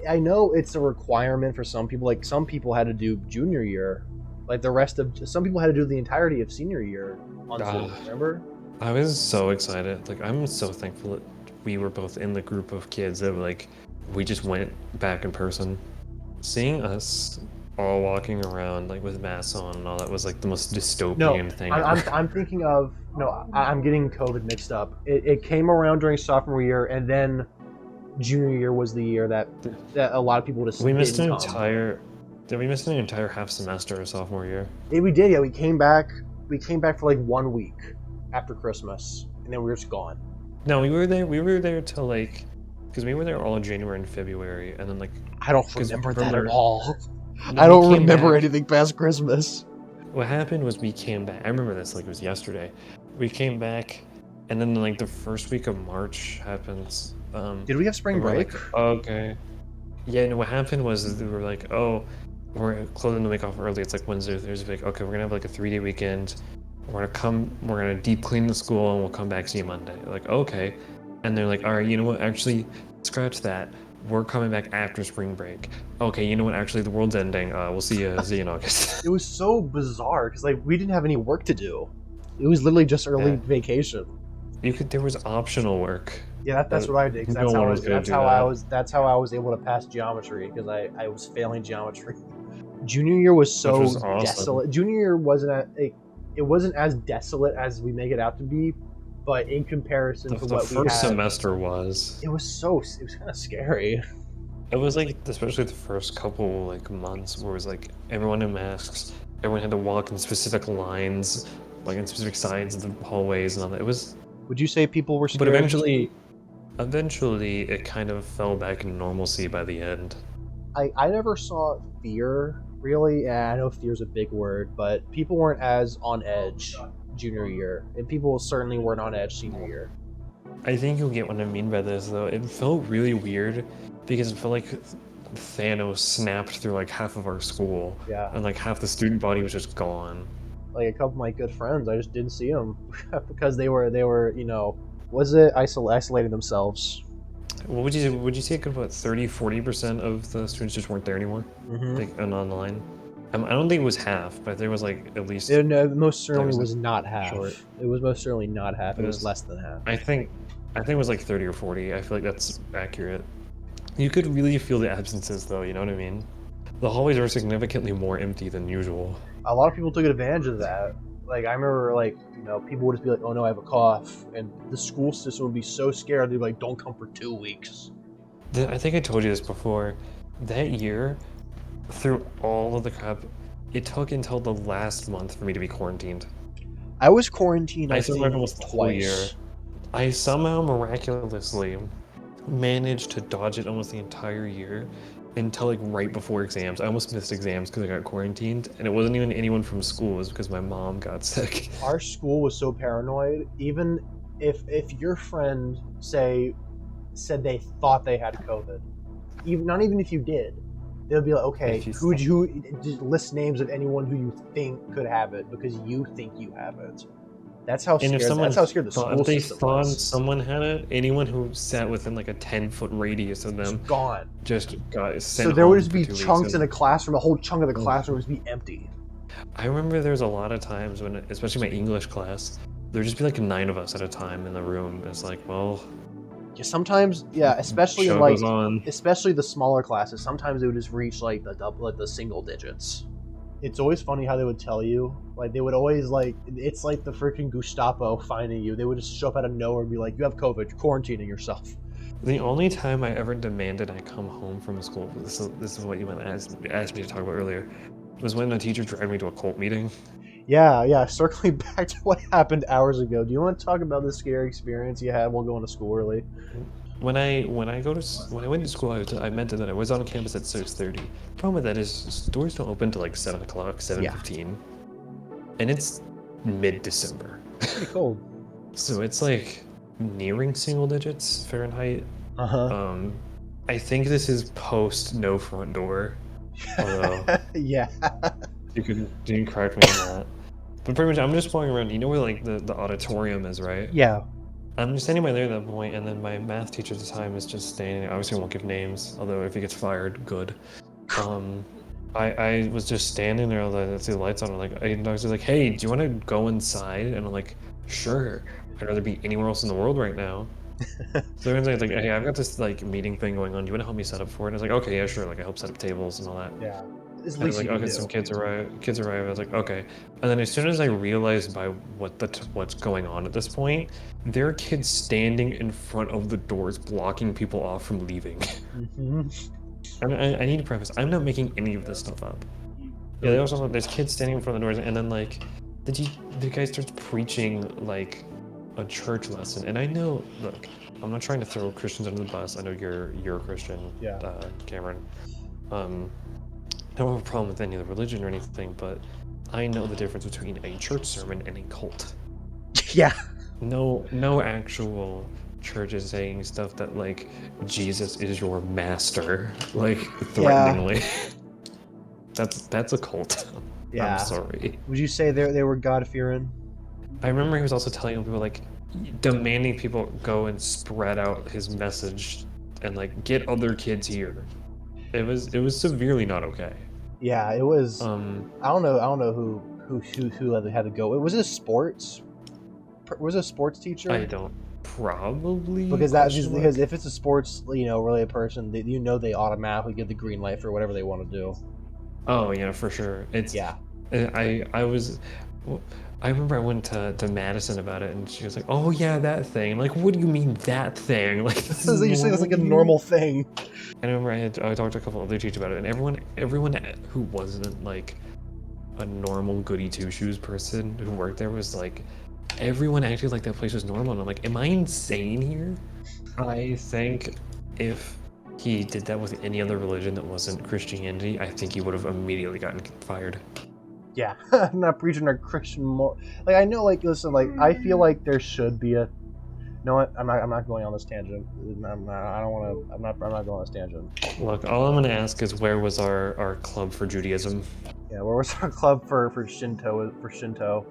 I know it's a requirement for some people. Like, some people had to do junior year. Like, some people had to do the entirety of senior year on Zoom, remember? I was so excited. Like, I'm so thankful that we were both in the group of kids that we just went back in person. Seeing us all walking around like with masks on and all that was like the most dystopian thing ever. I'm thinking of I'm getting COVID mixed up. It came around during sophomore year, and then junior year was the year that a lot of people just we missed an entire half semester of sophomore year. We did, yeah. We came back for like 1 week after Christmas, and then we were just gone. No, we were there till because we were there all in January and February, and then I don't remember that at all. I don't remember anything past Christmas. What happened was we came back. I remember this like it was yesterday. We came back, and then like the first week of March happens. Did we have spring break? Like, okay. Yeah, no, what happened was we were like, oh, we're closing the week off early. It's like Wednesday, Thursday. Like, okay, we're gonna have like a 3-day weekend. We're gonna deep clean the school, and we'll come back see you Monday. Like, okay. And they're like, all right, you know what? Actually, scratch that. We're coming back after spring break. Okay, you know what? Actually, the world's ending. We'll see you in August. It was so bizarre because we didn't have any work to do. It was literally just early vacation. There was optional work. Yeah, that's what I did. That's how I was able to pass geometry because I was failing geometry. Junior year was so awesome. desolate. Junior year it wasn't as desolate as we make it out to be. But in comparison to what we had, the first semester was. It was kind of scary. It was like, especially the first couple like months, where it was like everyone in masks, everyone had to walk in specific lines, like in specific sides of the hallways and all that. It was, Would you say people were but scared? eventually, it kind of fell back in normalcy by the end. I never saw fear really. And I know fear's a big word, but people weren't as on edge junior year, and people certainly weren't on edge senior year. I think you'll get what I mean by this, though. It felt really weird because it felt like Thanos snapped through like half of our school, Yeah, and like half the student body was just gone. like a couple of my good friends, I just didn't see them because they were was it isolating themselves. What would you say? Good, what, 30-40% of the students just weren't there anymore, Mm-hmm. like and online. I don't think it was half, but there was like at least. It most That certainly was was not half. short. It was most certainly not half. It It was was. less than half. I think it was like 30 or 40. I feel like that's accurate. You could really feel the absences, though. You know what I mean? The hallways are significantly more empty than usual. A lot of people took advantage of that. Like I remember, like people would just be like, "Oh no, I have a cough," and the school system would be so scared they'd be like, "Don't come for 2 weeks." I think I told you this before. That year, through all of the crap, it took until the last month for me to be quarantined. I was quarantined. I I survived think almost the whole year. twice. I somehow miraculously managed to dodge it almost the entire year until like right before exams. I almost missed exams because I got quarantined, and it wasn't even anyone from school. It was because my mom got sick. Our school was so paranoid. Even if your friend said they thought they had COVID, even not even if you did, they'll be like, okay, If you who just list names of anyone who you think could have it because you think you have it. That's how And scared. if someone That's how scared the thought, school if they system thought was. someone had it, anyone who sat within like a 10-foot radius of It's them gone. just got sent So there would home just for be 2 weeks. chunks in a classroom. A whole chunk of the classroom would just be empty. I remember there was a lot of times when, especially my English class, there'd just be like 9 of us at a time in the room. It's like, well, Yeah, sometimes, yeah, especially in show like, goes on. especially the smaller classes. Sometimes it would just reach like the single digits. It's always funny how they would tell you, like they would always like it's like the freaking Gestapo finding you. They would just show up out of nowhere and be like, "You have COVID, quarantining yourself." The only time I ever demanded I come home from school, this is what you asked me to talk about earlier, was when the teacher dragged me to a cult meeting. Yeah. Circling back to what happened hours ago. Do you want to talk about this scary experience you had while going to school early? When I went to school, I meant that I was on campus at 6:30. Problem with that is doors don't open till like 7 o'clock, 7:15, and it's mid-December. Pretty cold. So it's like nearing single digits Fahrenheit. Uh-huh. I think this is post no front door. Although Yeah. you can correct me on that. But pretty much I'm just walking around. You know where like the auditorium is, right? Yeah. I'm just standing by there at that point, and then my math teacher at the time is just standing. Obviously, I won't give names, although if he gets fired, good. I was just standing there. I see the lights on. I'm like, and I was just like, "Hey, do you want to go inside?" And I'm like, "Sure. I'd rather be anywhere else in the world right now." So everyone's like, "Hey, I've got this like meeting thing going on. Do you want to help me set up for it?" And I was like, "Okay, yeah, sure." Like I help set up tables and all that. Yeah. It's And I was like, okay, some kids arrive. I was like, okay. And then as soon as I realized by what's going on at this point, there are kids standing in front of the doors, blocking people off from leaving. Mm-hmm. I need to preface, I'm not making any of this stuff up. Yeah, there's kids standing in front of the doors, and then like the guy starts preaching like a church lesson. And I know, look, I'm not trying to throw Christians under the bus. I know you're a Christian, Yeah. Cameron. I don't have a problem with any of the religion or anything, but I know the difference between a church sermon and a cult. Yeah. No actual church is saying stuff that like Jesus is your master, like threateningly. That's a cult. Yeah. I'm sorry. Would you say they were God-fearing? I remember he was also telling people like demanding people go and spread out his message and like get other kids here. It was severely not okay. Yeah, it was. I don't know who had to go. Was it a sports? Was it a sports teacher? I don't. Probably. Because because if it's a sports related person, they automatically get the green light for whatever they want to do. Oh yeah, for sure. It's Yeah. I was I remember I went to Madison about it, and she was like, "Oh yeah, that thing." I'm like, what do you mean that thing? Like this is You say it's normal like a to you? normal thing. I remember I talked to a couple other teachers about it, and everyone who wasn't like a normal goody two shoes person who worked there was like, everyone acted like that place was normal, and I'm like, am I insane here? I think if he did that with any other religion that wasn't Christianity, I think he would have immediately gotten fired. Yeah, I'm not preaching our Christian more. Like I know, like listen, like I feel like there should be a. You know what? I'm not going on this tangent. I'm not. I don't want to. I'm not going on this tangent. Look, all I'm gonna ask is where was our club for Judaism? Yeah, where was our club for Shinto? For Shinto,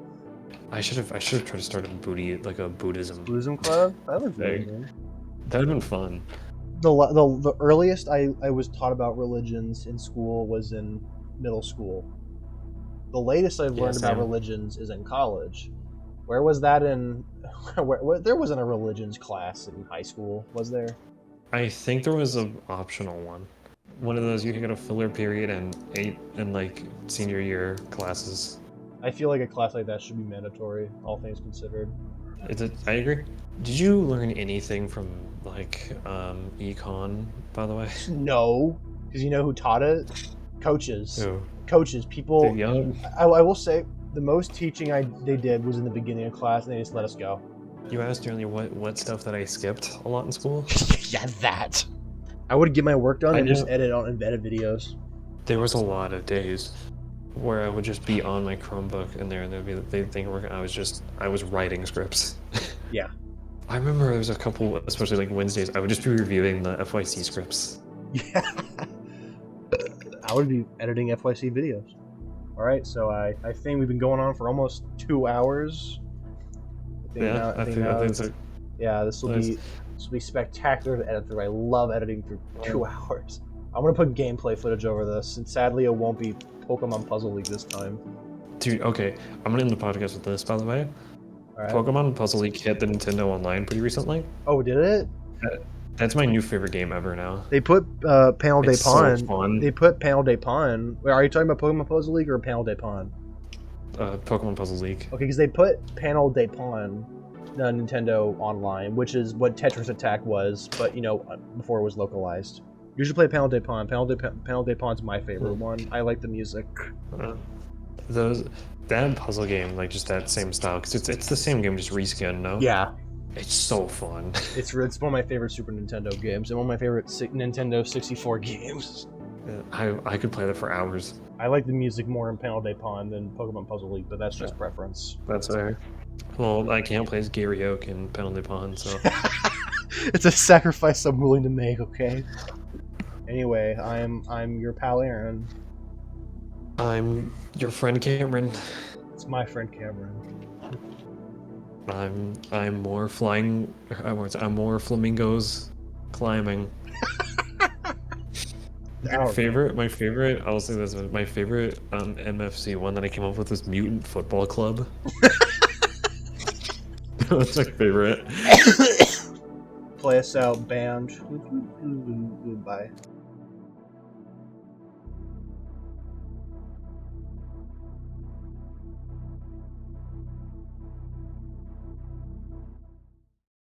I should have tried to start a Buddhism Buddhism club. That would be thing. good. That'd have been fun. The earliest I was taught about religions in school was in middle school. The latest I've learned about same. religions is in college. Where was that in? There wasn't a religions class in high school, was there? I think there was an optional one. One of those you could get a filler period and 8 and like senior year classes. I feel like a class like that should be mandatory, all things considered. I agree. Did you learn anything from like econ, by the way? No, because you know who taught it? Coaches. Who? Coaches. People. Dude, young. I will say the most teaching they did was in the beginning of class, and they just let us go. You asked earlier what stuff that I skipped a lot in school. Yeah, that. I would get my work done and just know. edit videos. There was a lot of days where I would just be on my Chromebook and they'd think I was writing scripts. Yeah. I remember there was a couple, especially like Wednesdays, I would just be reviewing the FYC scripts. Yeah. I would be editing FYC videos. All right, so I think we've been going on for almost 2 hours. I think so. Yeah, this will be spectacular to edit through. I love editing through 2 hours. I'm gonna put gameplay footage over this, and sadly, it won't be Pokemon Puzzle League this time. Dude, okay, I'm gonna end the podcast with this, by the way. All right. Pokemon Puzzle League hit the Nintendo Online pretty recently. Oh, did it? That's my new favorite game ever now. They put Panel de It's Pon. so fun. They put Panel de Pon. Wait, are you talking about Pokemon Puzzle League or Panel de Pon? Pokemon Puzzle League. Okay, because they put Panel de Pon on Nintendo Online, which is what Tetris Attack was, but you know, before it was localized. You should play Panel de Pon. Panel de Pon's my favorite one. I like the music. That puzzle game, like just that same style, because it's the same game, just reskin, no? Yeah. It's so fun. It's one of my favorite Super Nintendo games and one of my favorite Nintendo 64 games. I could play that for hours. I like the music more in Panel de Pon than Pokemon Puzzle League, but that's just preference. That's fair. Well, I can't play as Gary Oak in Panel de Pon, so... It's a sacrifice I'm willing to make, okay? Anyway, I'm your pal Aaron. I'm your friend Cameron. It's my friend Cameron. I'm more flamingos climbing. My favorite, I'll say this, my favorite MFC one that I came up with was Mutant Football Club. That's my favorite. Play us out, band. Bye.